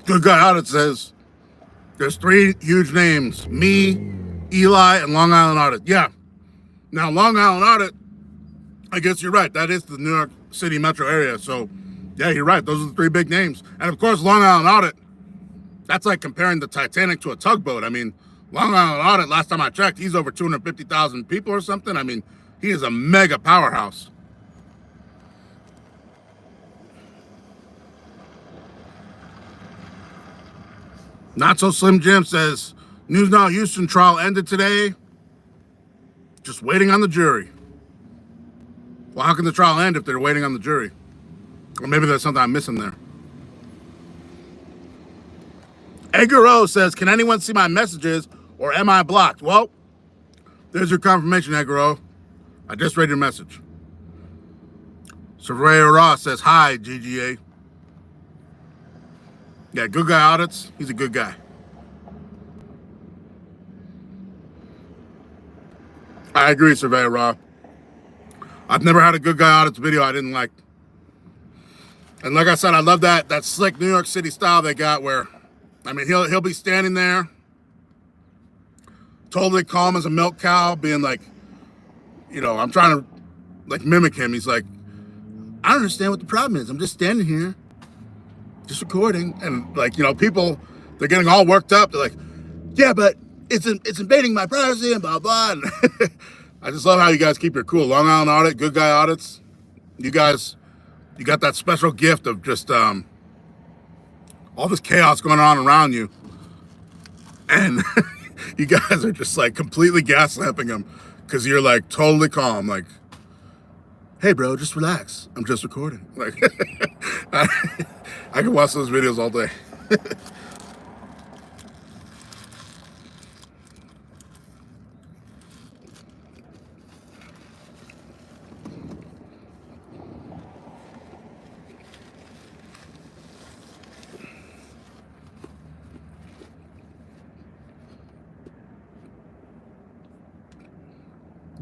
Good Guy Audit says there's three huge names: me, Eli, and Long Island Audit. Yeah. Now Long Island Audit, I guess you're right. That is the New York City metro area. So yeah, you're right. Those are the three big names. And of course, Long Island Audit, that's like comparing the Titanic to a tugboat. I mean, Long Island Audit, last time I checked, he's over 250,000 people or something. I mean, he is a mega powerhouse. Not So Slim Jim says, News Now Houston trial ended today. Just waiting on the jury. Well, how can the trial end if they're waiting on the jury? Or maybe there's something I'm missing there. Edgar O says, can anyone see my messages or am I blocked? Well, there's your confirmation, Edgar O. I just read your message. Surveyor Ross says, hi, GGA. Yeah, Good Guy Audits, he's a good guy. I agree, Surveyor Ross. I've never had a Good Guy Audits video I didn't like. And like I said, I love that slick New York City style they got where, I mean, he'll be standing there, totally calm as a milk cow, being like, you know, I'm trying to like mimic him. He's like, I don't understand what the problem is. I'm just standing here, just recording. And like, you know, people, they're getting all worked up. They're like, yeah, but it's invading my privacy and blah, blah. And I just love how you guys keep your cool. Long Island Audit, Good Guy Audits. You guys, you got that special gift of just all this chaos going on around you. And you guys are just like completely gas-lamping him because you're like totally calm. Like, hey, bro, just relax. I'm just recording. Like, I can watch those videos all day.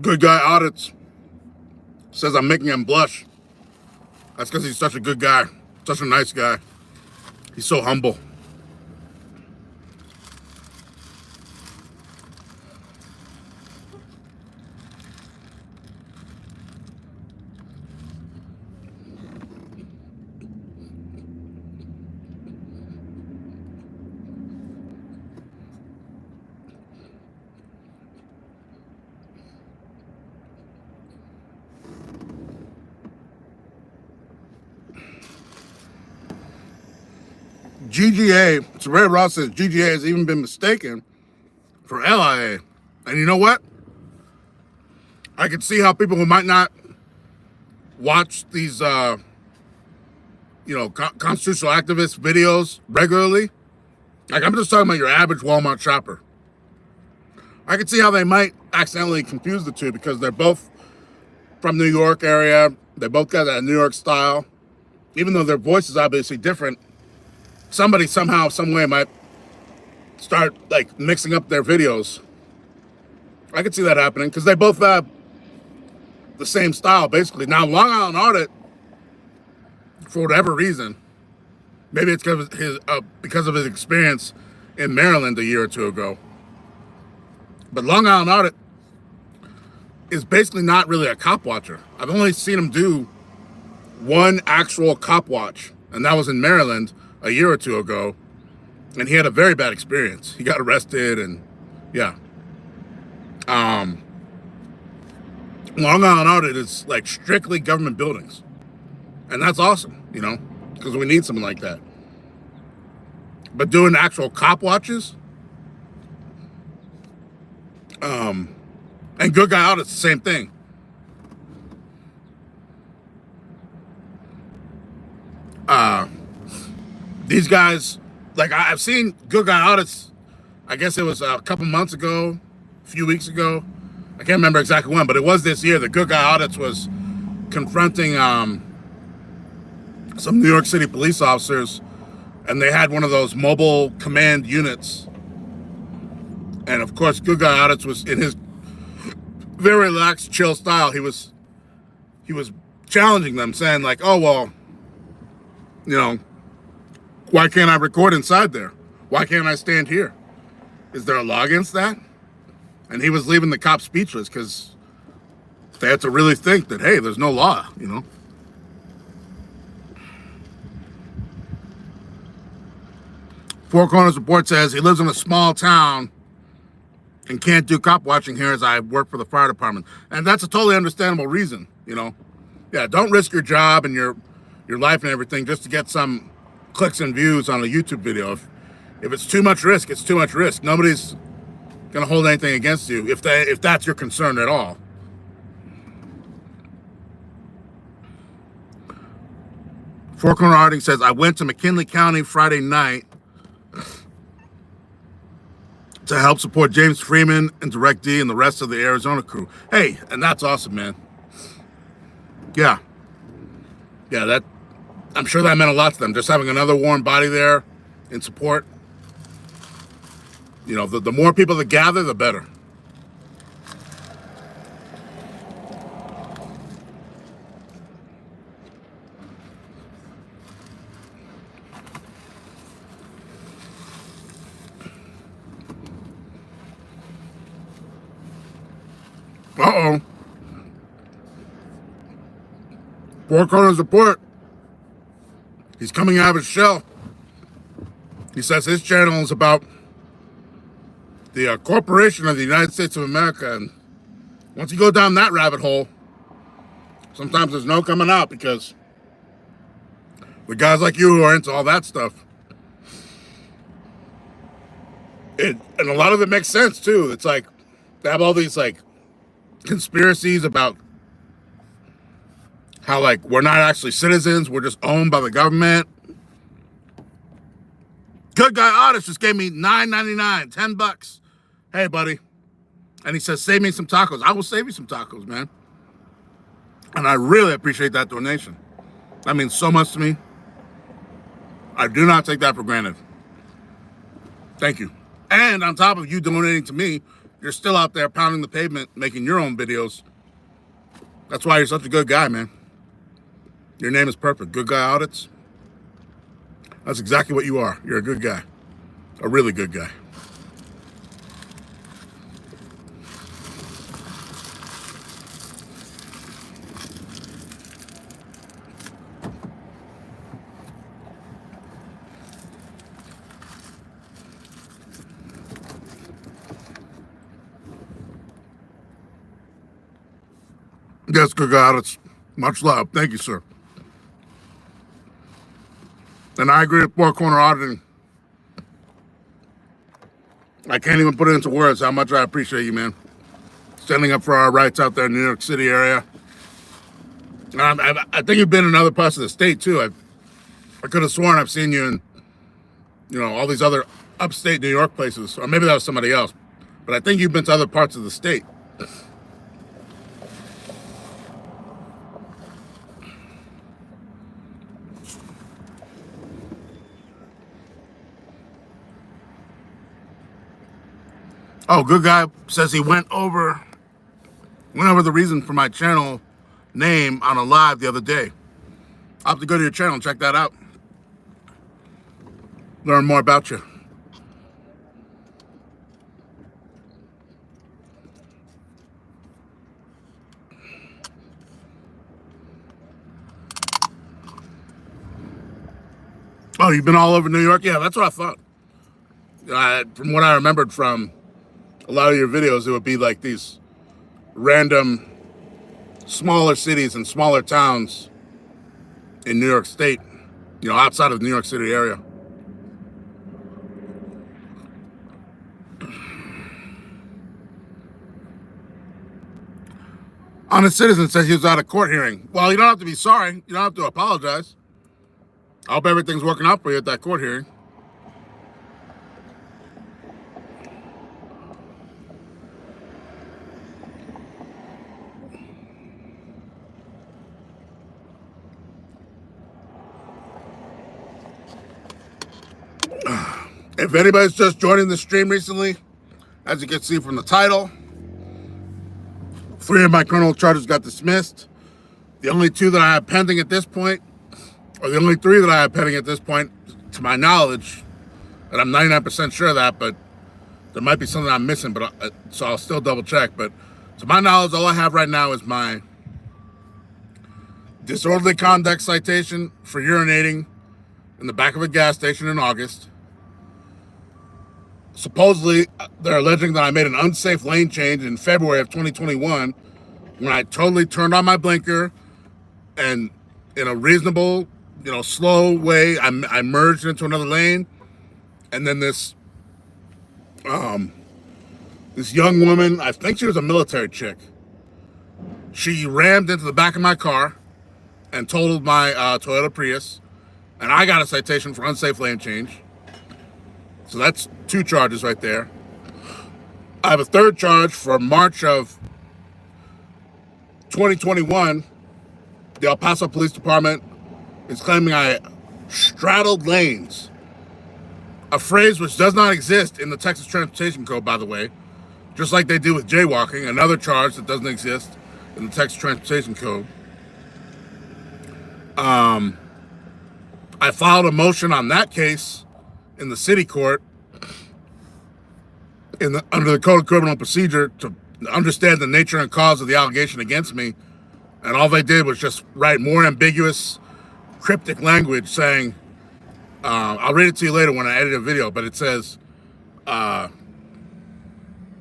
Good Guy Audits says I'm making him blush. That's because he's such a good guy, such a nice guy. He's so humble. GGA, Ray Ross says GGA has even been mistaken for LIA. And you know what? I can see how people who might not watch these, you know, constitutional activist videos regularly, like I'm just talking about your average Walmart shopper. I can see how they might accidentally confuse the two because they're both from New York area. They both got that New York style. Even though their voice is obviously different, somebody somehow, some way might start like mixing up their videos. I could see that happening because they both have the same style, basically. Now, Long Island Audit, for whatever reason, maybe it's because of his experience in Maryland a year or two ago. But Long Island Audit is basically not really a cop watcher. I've only seen him do one actual cop watch, and that was in Maryland a year or two ago, and he had a very bad experience. He got arrested, and yeah. Long Island Audit is like strictly government buildings, and that's awesome, you know, because we need something like that. But doing actual cop watches, and Good Guy Audit's the same thing. These guys, like I've seen Good Guy Audits, I guess it was a couple months ago, a few weeks ago. I can't remember exactly when, but it was this year that Good Guy Audits was confronting some New York City police officers, and they had one of those mobile command units. And of course, Good Guy Audits was in his very relaxed, chill style. He was challenging them, saying like, oh, well, you know, why can't I record inside there? Why can't I stand here? Is there a law against that? And he was leaving the cops speechless because they had to really think that, hey, there's no law, you know? Four Corners Report says he lives in a small town and can't do cop watching here as I work for the fire department. And that's a totally understandable reason, you know? Yeah, don't risk your job and your life and everything just to get some clicks and views on a YouTube video. If it's too much risk, it's too much risk. Nobody's gonna hold anything against you if that's your concern at all. Four Corner Harding says, I went to McKinley County Friday night to help support James Freeman and Direct D and the rest of the Arizona crew. Hey, and that's awesome, man. Yeah, that I'm sure that meant a lot to them. Just having another warm body there in support. You know, the more people that gather, the better. Uh-oh. Four Corners Report. He's coming out of his shell. He says his channel is about the corporation of the United States of America. And once you go down that rabbit hole, sometimes there's no coming out, because with guys like you who are into all that stuff, and a lot of it makes sense too. It's like they have all these like conspiracies about how like we're not actually citizens, we're just owned by the government. Good Guy Artist just gave me $9.99, $10. Hey, buddy. And he says, save me some tacos. I will save you some tacos, man. And I really appreciate that donation. That means so much to me. I do not take that for granted. Thank you. And on top of you donating to me, you're still out there pounding the pavement, making your own videos. That's why you're such a good guy, man. Your name is perfect. Good Guy Audits. That's exactly what you are. You're a good guy. A really good guy. Yes, Good Guy Audits. Much love. Thank you, sir. And I agree with Four Corner Auditing. I can't even put it into words how much I appreciate you, man. Standing up for our rights out there in the New York City area. And I think you've been in other parts of the state, too. I could have sworn I've seen you in, you know, all these other upstate New York places. Or maybe that was somebody else. But I think you've been to other parts of the state. Oh, Good Guy says he went over the reason for my channel name on a live the other day. I'll have to go to your channel and check that out. Learn more about you. Oh, you've been all over New York? Yeah, that's what I thought. From what I remembered from a lot of your videos, it would be like these random smaller cities and smaller towns in New York State, you know, outside of the New York City area. Honest Citizen says he was at a court hearing. Well, you don't have to be sorry. You don't have to apologize. I hope everything's working out for you at that court hearing. If anybody's just joining the stream recently, as you can see from the title, 3 of my criminal charges got dismissed. The only 2 that I have pending at this point, or the only 3 that I have pending at this point, to my knowledge, and I'm 99% sure of that, but there might be something I'm missing, but so I'll still double check. But to my knowledge, all I have right now is my disorderly conduct citation for urinating in the back of a gas station in August. Supposedly, they're alleging that I made an unsafe lane change in February of 2021 when I totally turned on my blinker and in a reasonable, you know, slow way, I merged into another lane. And then this young woman, I think she was a military chick, she rammed into the back of my car and totaled my Toyota Prius. And I got a citation for unsafe lane change. So that's 2 charges right there. I have a 3rd charge for March of 2021. The El Paso Police Department is claiming I straddled lanes. A phrase which does not exist in the Texas Transportation Code, by the way. Just like they do with jaywalking, another charge that doesn't exist in the Texas Transportation Code. I filed a motion on that case in the city court under the Code of Criminal Procedure to understand the nature and cause of the allegation against me. And all they did was just write more ambiguous, cryptic language saying, I'll read it to you later when I edit a video, but it says, you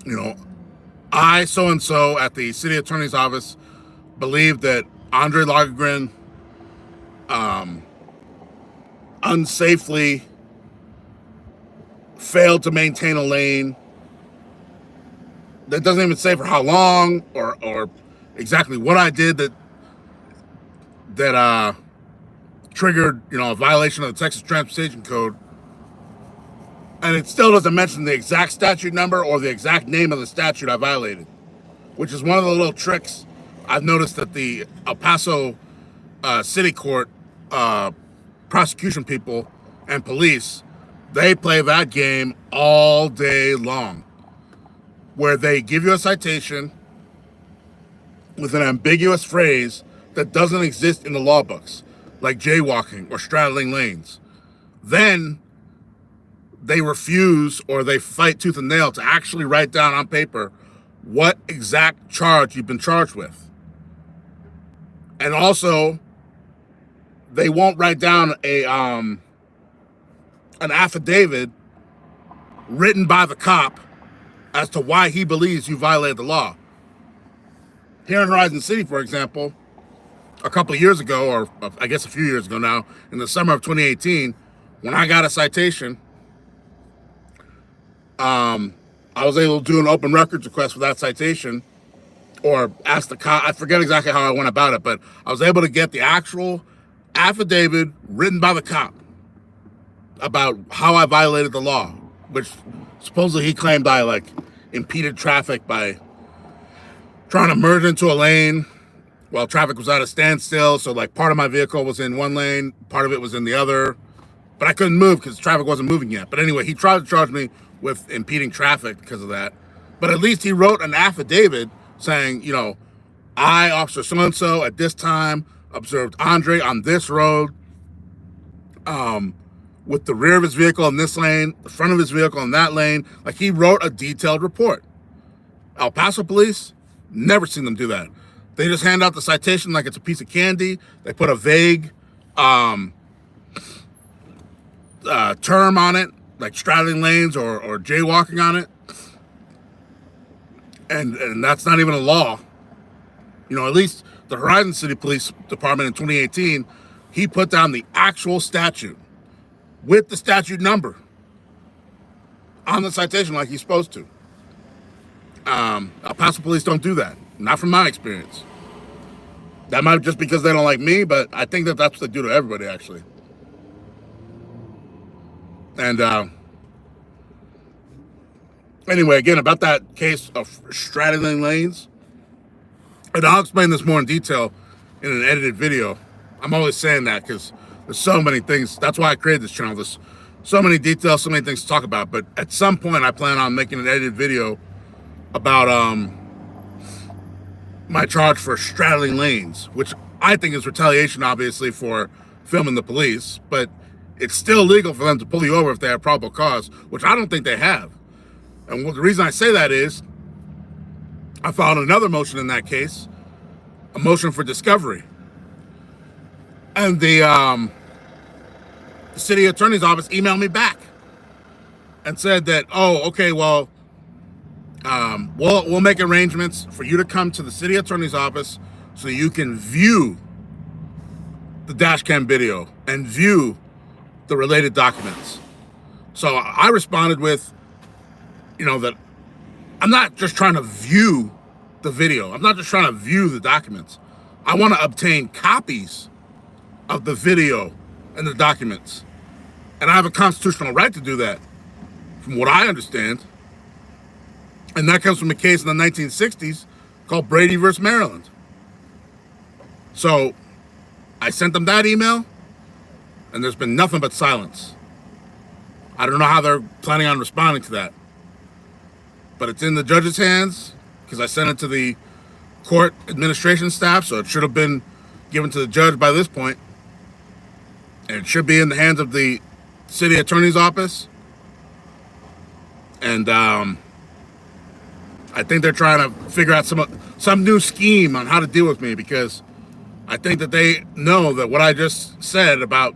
know, I, so-and-so at the city attorney's office, believe that ANDREI LAGERGREN unsafely failed to maintain a lane. That doesn't even say for how long or exactly what I did that triggered, you know, a violation of the Texas Transportation Code. And it still doesn't mention the exact statute number or the exact name of the statute I violated, which is one of the little tricks I've noticed that the El Paso City Court prosecution people and police, they play that game all day long, where they give you a citation with an ambiguous phrase that doesn't exist in the law books, like jaywalking or straddling lanes. Then they refuse or they fight tooth and nail to actually write down on paper what exact charge you've been charged with. And also, they won't write down an affidavit written by the cop as to why he believes you violated the law. Here in Horizon City, for example, a couple of years ago, or I guess a few years ago now, in the summer of 2018, when I got a citation, I was able to do an open records request for that citation, or ask the cop. I forget exactly how I went about it, but I was able to get the actual affidavit written by the cop about how I violated the law, which supposedly he claimed I like impeded traffic by trying to merge into a lane while traffic was at a standstill. So like part of my vehicle was in one lane, part of it was in the other, but I couldn't move because traffic wasn't moving yet. But anyway, he tried to charge me with impeding traffic because of that. But at least he wrote an affidavit saying, you know, I, Officer so-and-so, at this time observed ANDREI on this road with the rear of his vehicle in this lane, the front of his vehicle in that lane. Like, he wrote a detailed report. El Paso police, never seen them do that. They just hand out the citation like it's a piece of candy. They put a vague term on it, like straddling lanes or jaywalking on it. And that's not even a law. You know, at least the Horizon City Police Department in 2018, he put down the actual statute with the statute number on the citation like he's supposed to. El Paso police don't do that. Not from my experience. That might be just because they don't like me, but I think that that's what they do to everybody, actually. And anyway, again, about that case of straddling lanes, and I'll explain this more in detail in an edited video. I'm always saying that because there's so many things. That's why I created this channel. There's so many details, so many things to talk about. But at some point, I plan on making an edited video about my charge for straddling lanes, which I think is retaliation, obviously, for filming the police. But it's still legal for them to pull you over if they have probable cause, which I don't think they have. And the reason I say that is I filed another motion in that case, a motion for discovery. And the city attorney's office emailed me back and said that, oh, okay, well, we'll make arrangements for you to come to the city attorney's office so you can view the dash cam video and view the related documents. So I responded with, you know, that I'm not just trying to view the video. I'm not just trying to view the documents. I want to obtain copies of the video and the documents. And I have a constitutional right to do that, from what I understand. And that comes from a case in the 1960s called Brady versus Maryland. So I sent them that email, and there's been nothing but silence. I don't know how they're planning on responding to that. But it's in the judge's hands, because I sent it to the court administration staff, so it should have been given to the judge by this point. And it should be in the hands of the city attorney's office. And I think they're trying to figure out some new scheme on how to deal with me, because I think that they know that what I just said about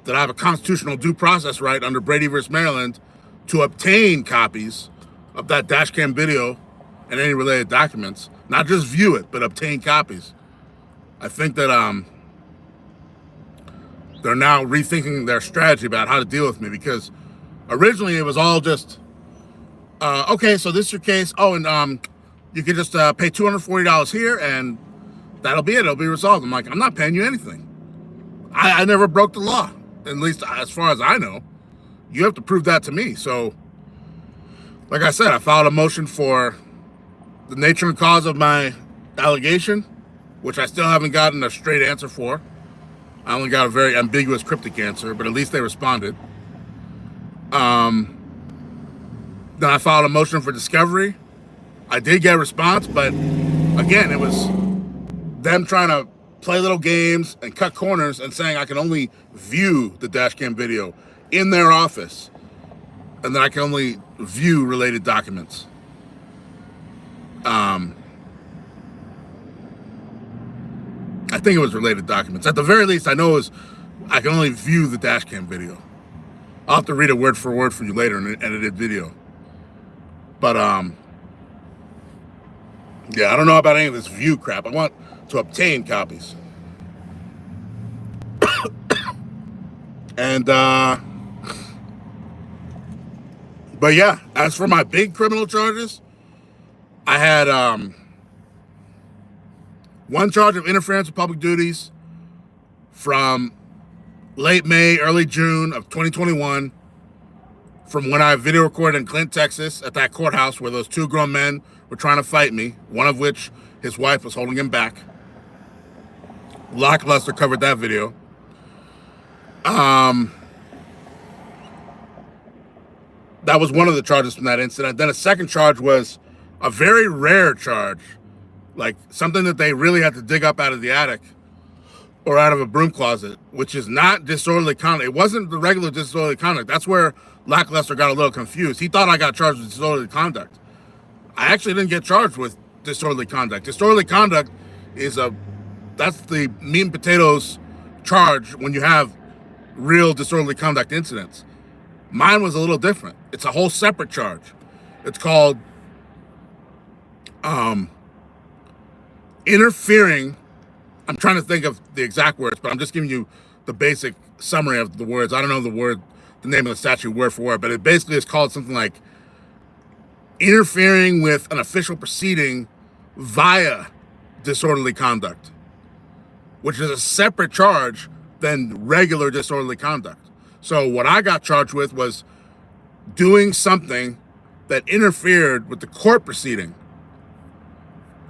that I have a constitutional due process right under Brady versus Maryland to obtain copies of that dash cam video and any related documents, not just view it, but obtain copies. I think that they're now rethinking their strategy about how to deal with me, because originally it was all just, okay, so this is your case. Oh, and you can just pay $240 here and that'll be it. It'll be resolved. I'm like, I'm not paying you anything. I never broke the law, at least as far as I know. You have to prove that to me. So, like I said, I filed a motion for the nature and cause of my allegation, which I still haven't gotten a straight answer for. I only got a very ambiguous, cryptic answer, but at least they responded. Then I filed a motion for discovery. I did get a response, but again, it was them trying to play little games and cut corners and saying I can only view the dash cam video in their office and that I can only view related documents. I think it was related documents. At the very least, I know it was, I can only view the dash cam video. I'll have to read it word for word for you later in an edited video. But, yeah, I don't know about any of this view crap. I want to obtain copies. And, but yeah, as for my big criminal charges, I had, one charge of interference with public duties from late May, early June of 2021, from when I video recorded in Clint, Texas, at that courthouse where those two grown men were trying to fight me, one of which his wife was holding him back. Lackluster covered that video. That was one of the charges from that incident. Then a second charge was a very rare charge, like something that they really had to dig up out of the attic or out of a broom closet, which is not disorderly conduct. It wasn't the regular disorderly conduct. That's where Lackluster got a little confused. He thought I got charged with disorderly conduct. I actually didn't get charged with disorderly conduct. Disorderly conduct is that's the meat and potatoes charge when you have real disorderly conduct incidents. Mine was a little different. It's a whole separate charge. It's called interfering. I'm trying to think of the exact words, but I'm just giving you the basic summary of the words. I don't know the name of the statute word for word, but it basically is called something like interfering with an official proceeding via disorderly conduct, which is a separate charge than regular disorderly conduct. So what I got charged with was doing something that interfered with the court proceeding,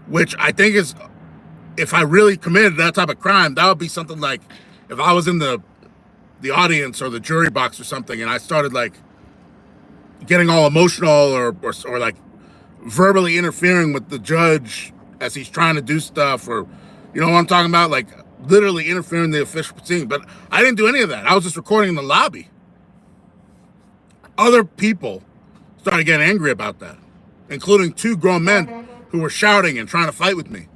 which I think is, if I really committed that type of crime, that would be something like if I was in the audience or the jury box or something and I started like getting all emotional or like verbally interfering with the judge as he's trying to do stuff, or you know what I'm talking about, like literally interfering in the official proceeding. But I didn't do any of that. I was just recording in the lobby. Other people started getting angry about that, including two grown men who were shouting and trying to fight with me.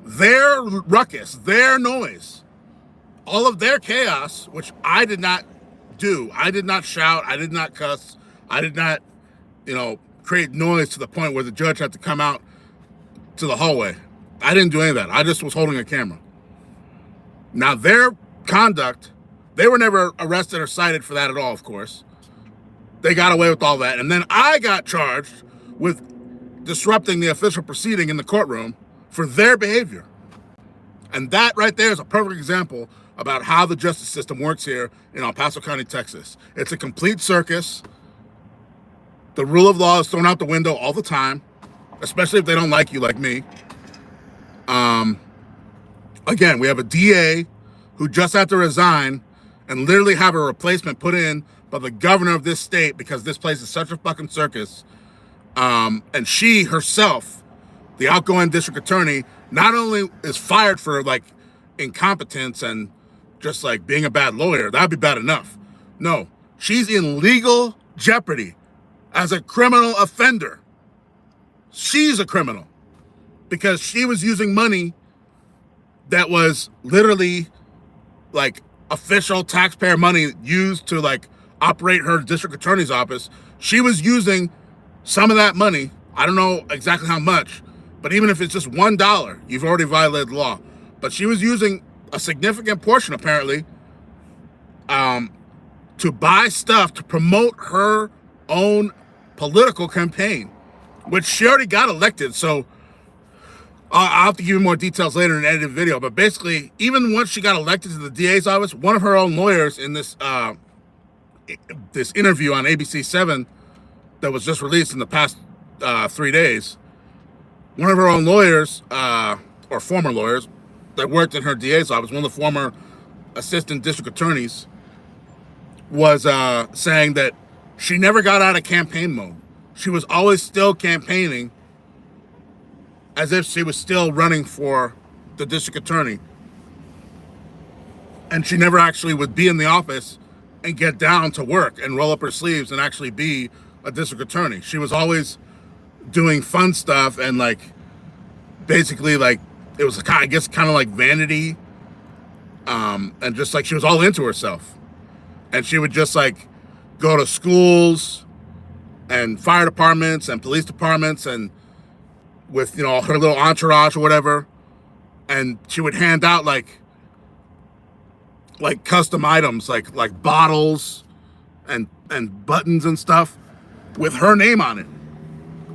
Their ruckus, their noise, all of their chaos, which I did not do. I did not shout. I did not cuss. I did not, create noise to the point where the judge had to come out to the hallway. I didn't do any of that. I just was holding a camera. Now, their conduct, they were never arrested or cited for that at all, of course. They got away with all that. And then I got charged with disrupting the official proceeding in the courtroom for their behavior. And that right there is a perfect example about how the justice system works here in El Paso County, Texas. It's a complete circus. The rule of law is thrown out the window all the time, especially if they don't like you like me. Again, we have a DA who just had to resign and literally have a replacement put in by the governor of this state because this place is such a fucking circus. And she herself, the outgoing district attorney, not only is fired for like incompetence and just like being a bad lawyer, that'd be bad enough. No, she's in legal jeopardy as a criminal offender she's a criminal because she was using money that was literally like official taxpayer money used to like operate her district attorney's office. She was using some of that money. I don't know exactly how much, but even if it's just $1, you've already violated the law. But she was using a significant portion, apparently, to buy stuff to promote her own political campaign, which she already got elected. So I'll have to give you more details later in an edited video. But basically, even once she got elected to the DA's office, one of her own lawyers in this this interview on ABC 7 that was just released in the past 3 days, one of her own lawyers, or former lawyers, that worked in her DA's office, one of the former assistant district attorneys, was saying that she never got out of campaign mode. She was always still campaigning as if she was still running for the district attorney. And she never actually would be in the office and get down to work and roll up her sleeves and actually be a district attorney. She was always doing fun stuff and like, basically like, it was, I guess, kind of like vanity. And just like, she was all into herself. And she would just like go to schools and fire departments and police departments and with, you know, her little entourage or whatever. And she would hand out like custom items, like bottles and buttons and stuff with her name on it.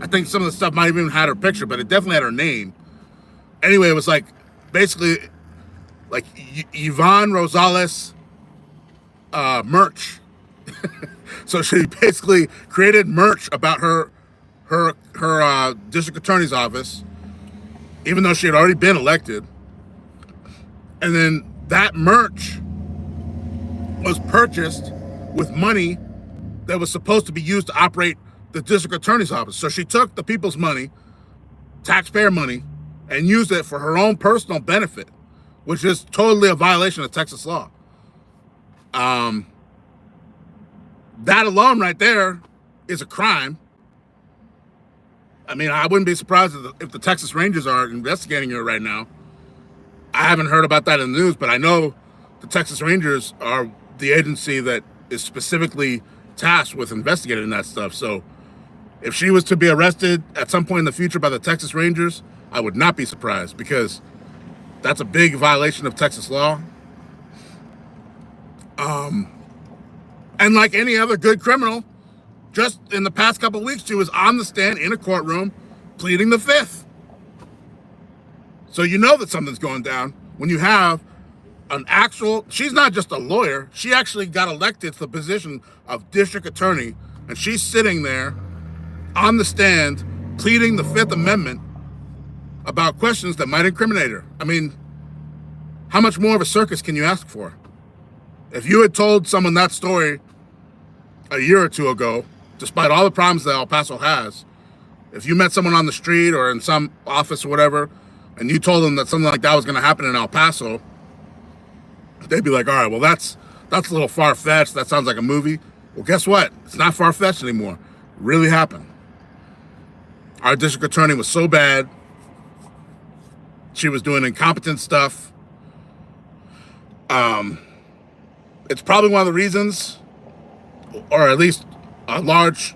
I think some of the stuff might have even had her picture, but it definitely had her name. Anyway, it was like basically like Yvonne Rosales merch. So she basically created merch about her district attorney's office, even though she had already been elected. And then that merch was purchased with money that was supposed to be used to operate the district attorney's office. So she took the people's money, taxpayer money, and used it for her own personal benefit, which is totally a violation of Texas law. That alone right there is a crime. I mean, I wouldn't be surprised if the Texas Rangers are investigating her right now. I haven't heard about that in the news, but I know the Texas Rangers are the agency that is specifically tasked with investigating that stuff. So if she was to be arrested at some point in the future by the Texas Rangers, I would not be surprised, because that's a big violation of Texas law. And like any other good criminal, just in the past couple of weeks, she was on the stand in a courtroom pleading the fifth. So you know that something's going down when you have an actual, she's not just a lawyer, she actually got elected to the position of district attorney, and she's sitting there on the stand pleading the Fifth Amendment about questions that might incriminate her. I mean, how much more of a circus can you ask for? If you had told someone that story a year or two ago, despite all the problems that El Paso has, if you met someone on the street or in some office or whatever, and you told them that something like that was going to happen in El Paso, they'd be like, all right, well, that's a little far-fetched. That sounds like a movie. Well, guess what? It's not far-fetched anymore. It really happened. Our district attorney was so bad. She was doing incompetent stuff. It's probably one of the reasons, or at least a large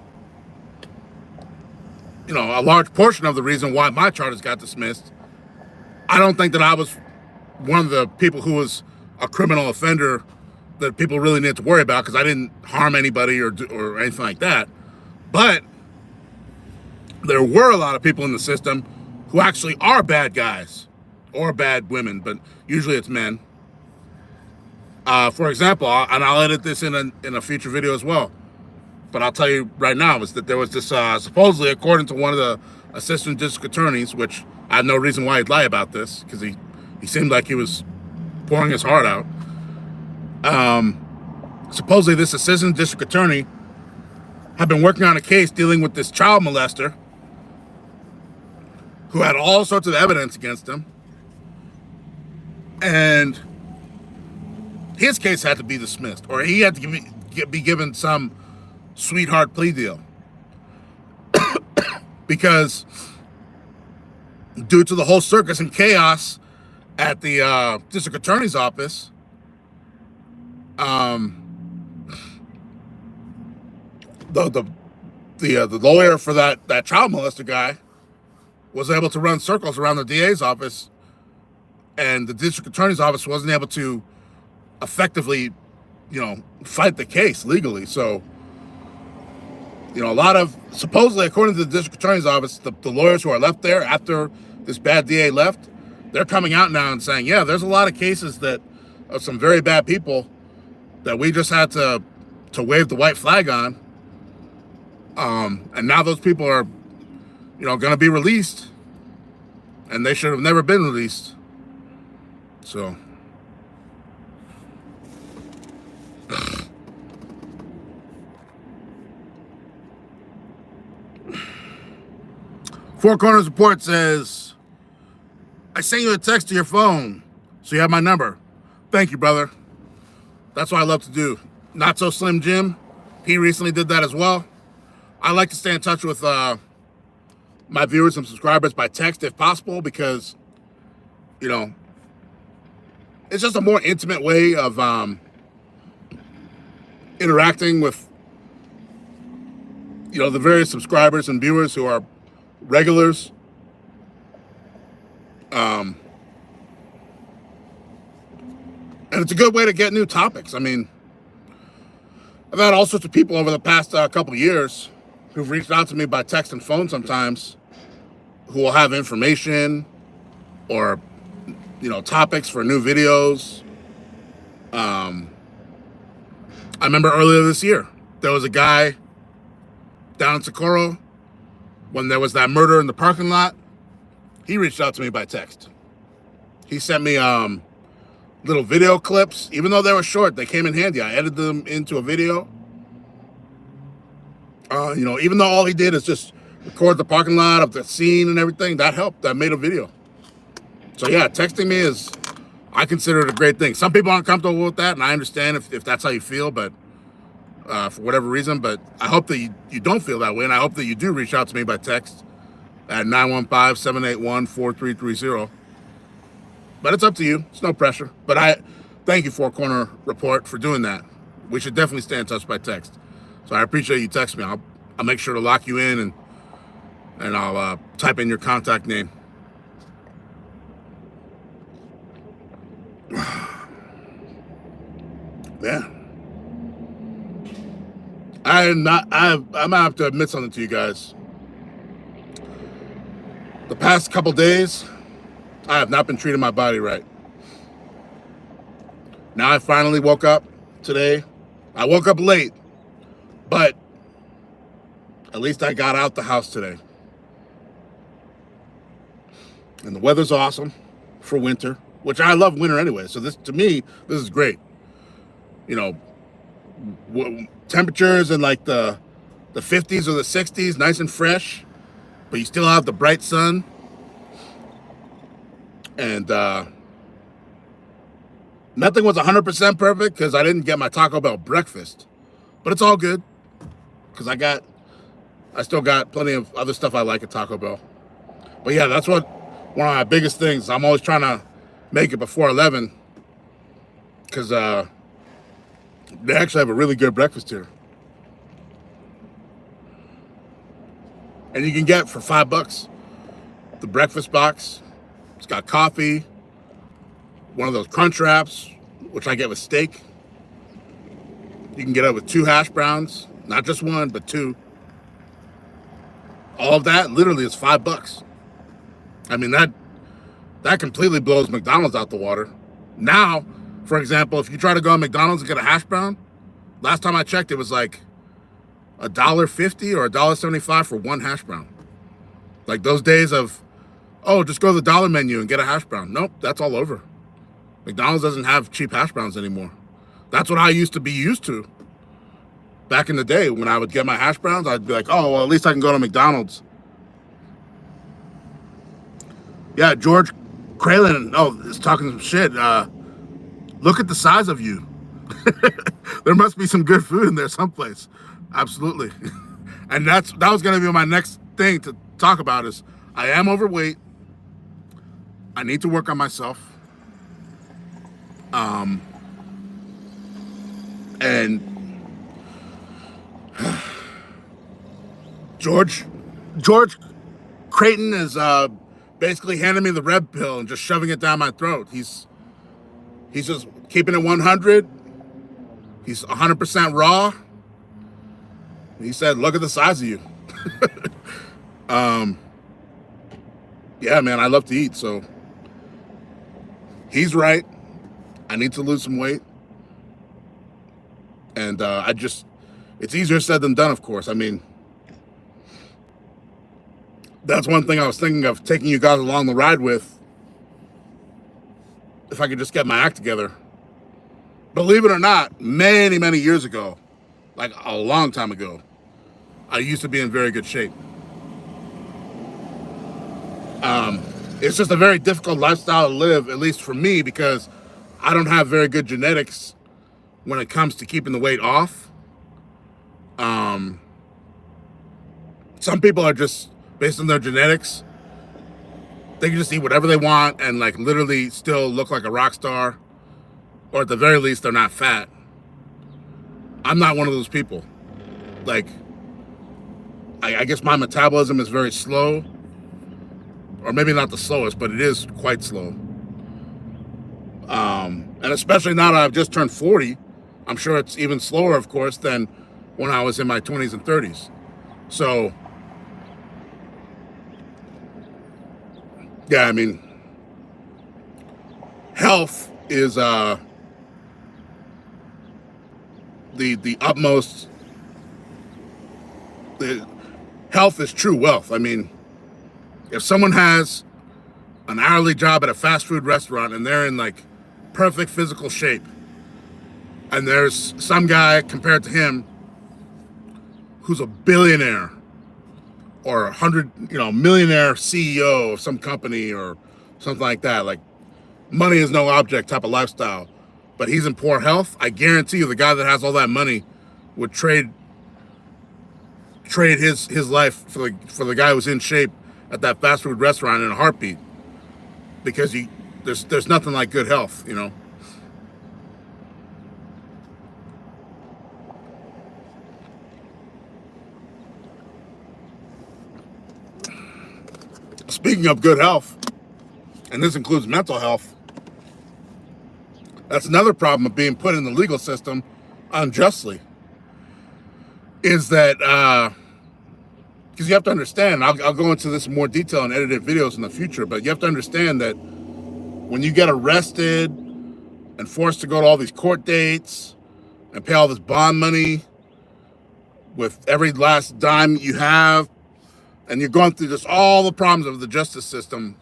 portion of the reason why my charges got dismissed. I don't think that I was one of the people who was a criminal offender that people really need to worry about, because I didn't harm anybody or anything like that. But there were a lot of people in the system who actually are bad guys or bad women, but usually it's men. For example, and I'll edit this in a future video as well, but I'll tell you right now, is that there was this, supposedly, according to one of the assistant district attorneys, which I have no reason why he'd lie about this, because he seemed like he was pouring his heart out. Supposedly this assistant district attorney had been working on a case dealing with this child molester who had all sorts of evidence against him, and his case had to be dismissed, or he had to be given some sweetheart plea deal. because due to the whole circus and chaos at the district attorney's office, the lawyer for that child molester guy was able to run circles around the DA's office, and the district attorney's office wasn't able to effectively, fight the case legally. So, a lot of, supposedly, according to the district attorney's office, the lawyers who are left there after this bad DA left, they're coming out now and saying, yeah, there's a lot of cases that of some very bad people that we just had to wave the white flag on. And now those people are, going to be released, and they should have never been released. So, Four Corners Report says, I sent you a text to your phone, so you have my number. Thank you, brother. That's what I love to do. Not So Slim Jim, he recently did that as well. I like to stay in touch with my viewers and subscribers by text if possible, because, it's just a more intimate way of interacting with, the various subscribers and viewers who are regulars. And it's a good way to get new topics. I mean, I've had all sorts of people over the past couple of years who've reached out to me by text and phone sometimes, who will have information or, topics for new videos. I remember earlier this year, there was a guy down in Socorro when there was that murder in the parking lot. He reached out to me by text. He sent me little video clips. Even though they were short, they came in handy. I edited them into a video. Even though all he did is just record the parking lot of the scene and everything, that helped. That made a video. So yeah, texting me is, I consider it a great thing. Some people aren't comfortable with that, and I understand if that's how you feel, but for whatever reason. But I hope that you don't feel that way, and I hope that you do reach out to me by text at 915-781-4330. But it's up to you. It's no pressure. But I thank you, Four Corner Report, for doing that. We should definitely stay in touch by text. So I appreciate you text me. I'll make sure to lock you in, and I'll type in your contact name. Yeah. I'm gonna have to admit something to you guys. The past couple days, I have not been treating my body right. Now I finally woke up today. I woke up late, but at least I got out the house today. And the weather's awesome for winter, which I love winter anyway. So to me, this is great. Temperatures in like the 50s or the 60s, nice and fresh, but you still have the bright sun. And nothing was 100% perfect because I didn't get my Taco Bell breakfast, but it's all good because I still got plenty of other stuff I like at Taco Bell. But yeah, that's one of my biggest things. I'm always trying to make it before 11 because they actually have a really good breakfast here. And you can get for $5 the breakfast box. It's got coffee, one of those crunch wraps, which I get with steak. You can get it with 2 hash browns, not just one, but 2. All of that literally is $5. I mean, that completely blows McDonald's out the water. Now, for example, if you try to go to McDonald's and get a hash brown, last time I checked, it was like $1.50 or $1.75 for 1 hash brown. Like those days of, oh, just go to the dollar menu and get a hash brown. Nope, that's all over. McDonald's doesn't have cheap hash browns anymore. That's what I used to be used to. Back in the day, when I would get my hash browns, I'd be like, oh, well, at least I can go to McDonald's. Yeah, George Kralin, is talking some shit. Look at the size of you. There must be some good food in there someplace. Absolutely. And that was going to be my next thing to talk about is I am overweight. I need to work on myself. And George Creighton is basically handing me the red pill and just shoving it down my throat. He's just keeping it 100. He's 100% raw. He said, "Look at the size of you." Yeah, man, I love to eat, so he's right. I need to lose some weight. And it's easier said than done, of course. I mean, that's one thing I was thinking of taking you guys along the ride with, if I could just get my act together. Believe it or not, many, many years ago, like a long time ago, I used to be in very good shape. It's just a very difficult lifestyle to live, at least for me, because I don't have very good genetics when it comes to keeping the weight off. Some people are just, based on their genetics, they can just eat whatever they want and like literally still look like a rock star, or at the very least, they're not fat. I'm not one of those people. Like, I guess my metabolism is very slow, or maybe not the slowest, but it is quite slow. And especially now that I've just turned 40, I'm sure it's even slower, of course, than when I was in my 20s and 30s. So, yeah, I mean, health is the utmost. Health is true wealth. I mean, if someone has an hourly job at a fast food restaurant and they're in like perfect physical shape, and there's some guy compared to him who's a billionaire or millionaire CEO of some company or something like that, like money is no object type of lifestyle, but he's in poor health, I guarantee you the guy that has all that money would trade his life for the guy who's in shape at that fast food restaurant in a heartbeat, because there's nothing like good health, you know. Speaking of good health, and this includes mental health, that's another problem of being put in the legal system unjustly, is that, because you have to understand, I'll go into this in more detail in edited videos in the future, but you have to understand that when you get arrested and forced to go to all these court dates and pay all this bond money with every last dime you have, and you're going through just all the problems of the justice system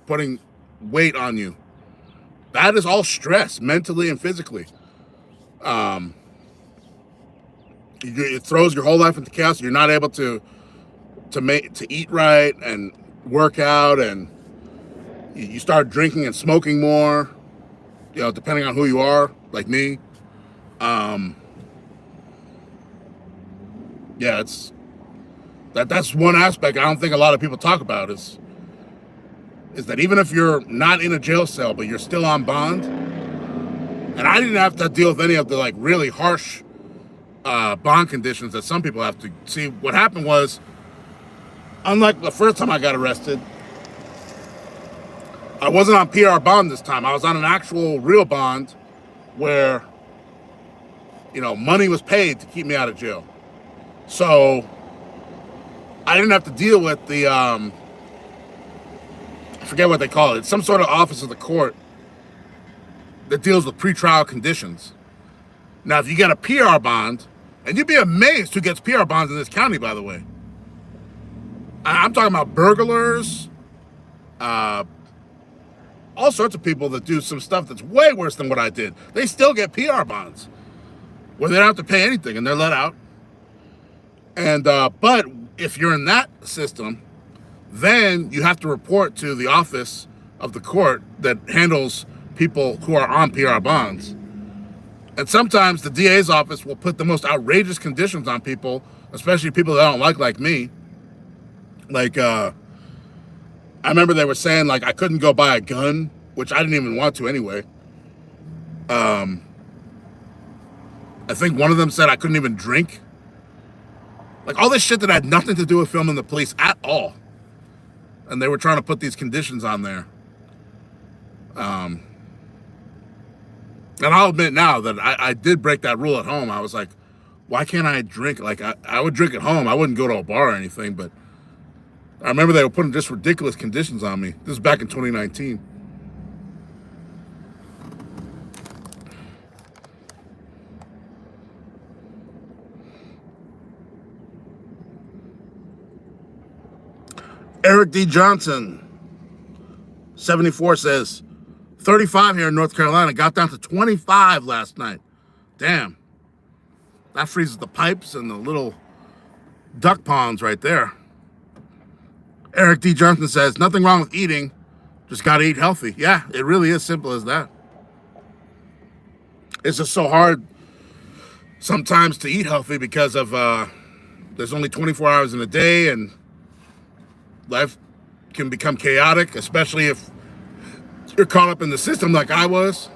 putting weight on you, that is all stress, mentally and physically. It throws your whole life into chaos. You're not able to eat right and work out, and you start drinking and smoking more, you know, depending on who you are, like me. Yeah, that's one aspect I don't think a lot of people talk about, is that even if you're not in a jail cell, but you're still on bond, and I didn't have to deal with any of the like really harsh bond conditions that some people have to. See, what happened was, unlike the first time I got arrested, I wasn't on PR bond this time. I was on an actual real bond where, you know, money was paid to keep me out of jail. So I didn't have to deal with the, I forget what they call it. It's some sort of office of the court that deals with pretrial conditions. Now, if you get a PR bond, and you'd be amazed who gets PR bonds in this county, by the way. I'm talking about burglars, all sorts of people that do some stuff that's way worse than what I did. They still get PR bonds where they don't have to pay anything and they're let out. And but if you're in that system, then you have to report to the office of the court that handles people who are on PR bonds. And sometimes the DA's office will put the most outrageous conditions on people, especially people that I don't like me, Like, I remember they were saying, like, I couldn't go buy a gun, which I didn't even want to anyway. I think one of them said I couldn't even drink. Like, all this shit that had nothing to do with filming the police at all. And they were trying to put these conditions on there. And I'll admit now that I did break that rule at home. I was like, why can't I drink? Like, I would drink at home. I wouldn't go to a bar or anything, but I remember they were putting just ridiculous conditions on me. This is back in 2019. Eric D. Johnson, 74, says, 35 here in North Carolina, got down to 25 last night. Damn. That freezes the pipes and the little duck ponds right there. Eric D. Johnson says, nothing wrong with eating, just gotta eat healthy. Yeah, it really is simple as that. It's just so hard sometimes to eat healthy because of, there's only 24 hours in a day and life can become chaotic, especially if you're caught up in the system like I was.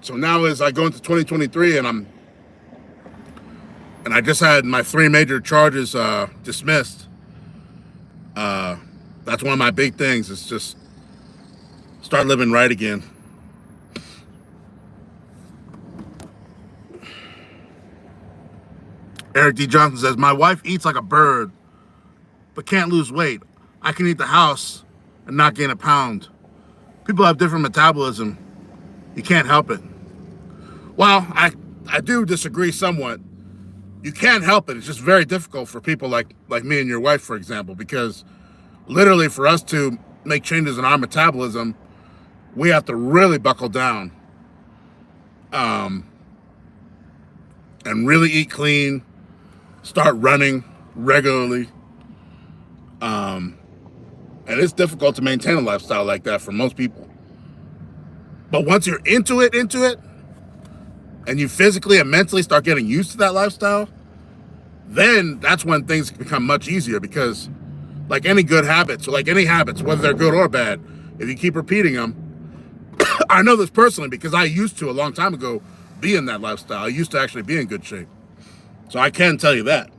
So now as I go into 2023 and I just had my 3 major charges dismissed. That's one of my big things, is just start living right again. Eric D. Johnson says, my wife eats like a bird, but can't lose weight. I can eat the house and not gain a pound. People have different metabolism. You can't help it. Well, I do disagree somewhat. You can't help it. It's just very difficult for people like me and your wife, for example, because literally for us to make changes in our metabolism, we have to really buckle down and really eat clean, start running regularly. And it's difficult to maintain a lifestyle like that for most people. But once you're into it, and you physically and mentally start getting used to that lifestyle, then that's when things become much easier, because like any good habits, or like any habits, whether they're good or bad, if you keep repeating them, I know this personally because I used to a long time ago be in that lifestyle. I used to actually be in good shape. So I can tell you that.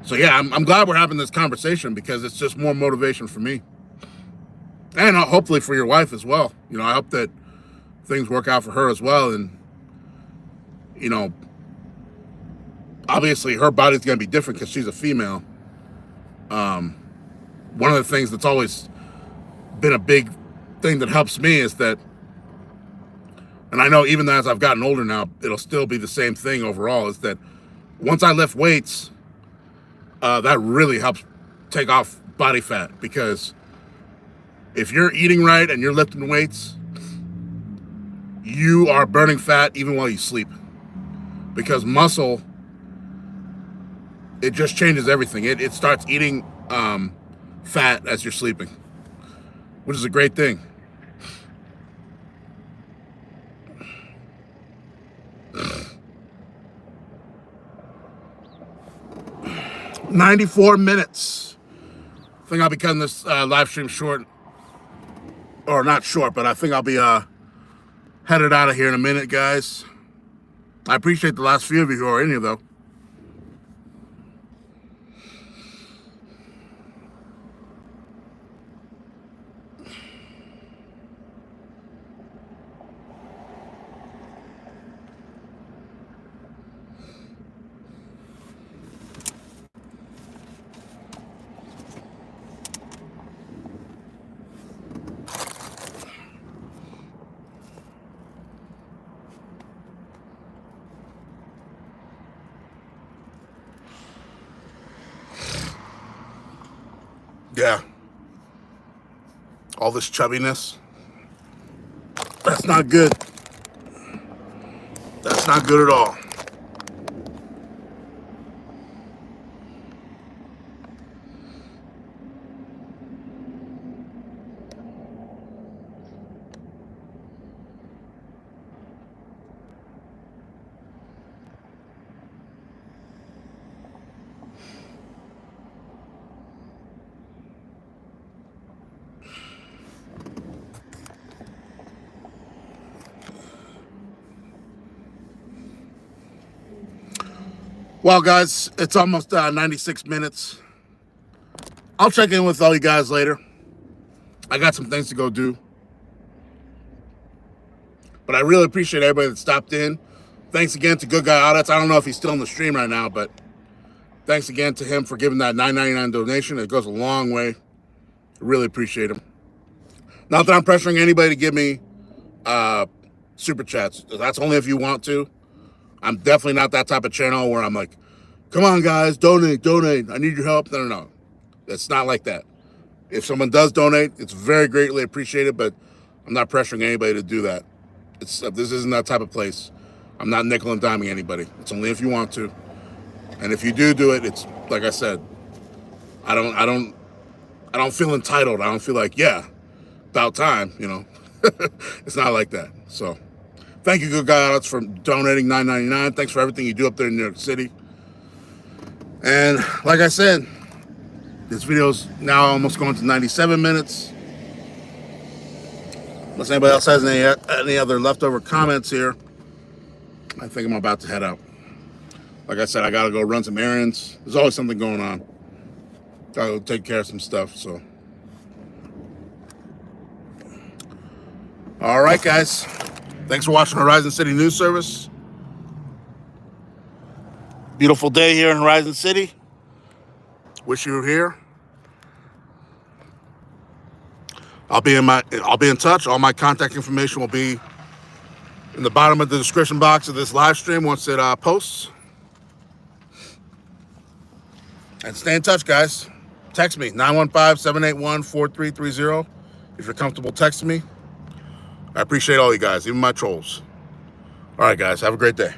So yeah, I'm glad we're having this conversation because it's just more motivation for me. And hopefully for your wife as well. You know, I hope that things work out for her as well. And, you know, obviously her body's going to be different because she's a female. One of the things that's always been a big thing that helps me is that, and I know even as I've gotten older now, it'll still be the same thing overall, is that once I lift weights, that really helps take off body fat, because if you're eating right and you're lifting weights, you are burning fat even while you sleep, because muscle, it just changes everything. It starts eating fat as you're sleeping, which is a great thing. "94 minutes. I think I'll be cutting this live stream short. Or not short, but I think I'll be headed out of here in a minute, guys. I appreciate the last few of you who are in here, though. Yeah. All this chubbiness. That's not good. That's not good at all. Well, guys, it's almost 96 minutes. I'll check in with all you guys later. I got some things to go do. But I really appreciate everybody that stopped in. Thanks again to Good Guy Audits. I don't know if he's still in the stream right now, but thanks again to him for giving that $9.99 donation. It goes a long way. I really appreciate him. Not that I'm pressuring anybody to give me super chats. That's only if you want to. I'm definitely not that type of channel where I'm like, come on, guys, donate. I need your help. No. It's not like that. If someone does donate, it's very greatly appreciated, but I'm not pressuring anybody to do that. This isn't that type of place. I'm not nickel and diming anybody. It's only if you want to. And if you do it, it's like I said, I don't feel entitled. I don't feel like, yeah, about time, you know. It's not like that. So thank you, Good Guy Audits, for donating $9.99. Thanks for everything you do up there in New York City. And like I said, this video's now almost going to 97 minutes. Unless anybody else has any other leftover comments here, I think I'm about to head out. Like I said, I gotta go run some errands. There's always something going on. Gotta go take care of some stuff, so. All right, guys. Thanks for watching Horizon City News Service. Beautiful day here in Horizon City. Wish you were here. I'll be in touch. All my contact information will be in the bottom of the description box of this live stream once it posts. And stay in touch, guys. Text me, 915-781-4330. If you're comfortable texting me. I appreciate all you guys, even my trolls. All right, guys, have a great day.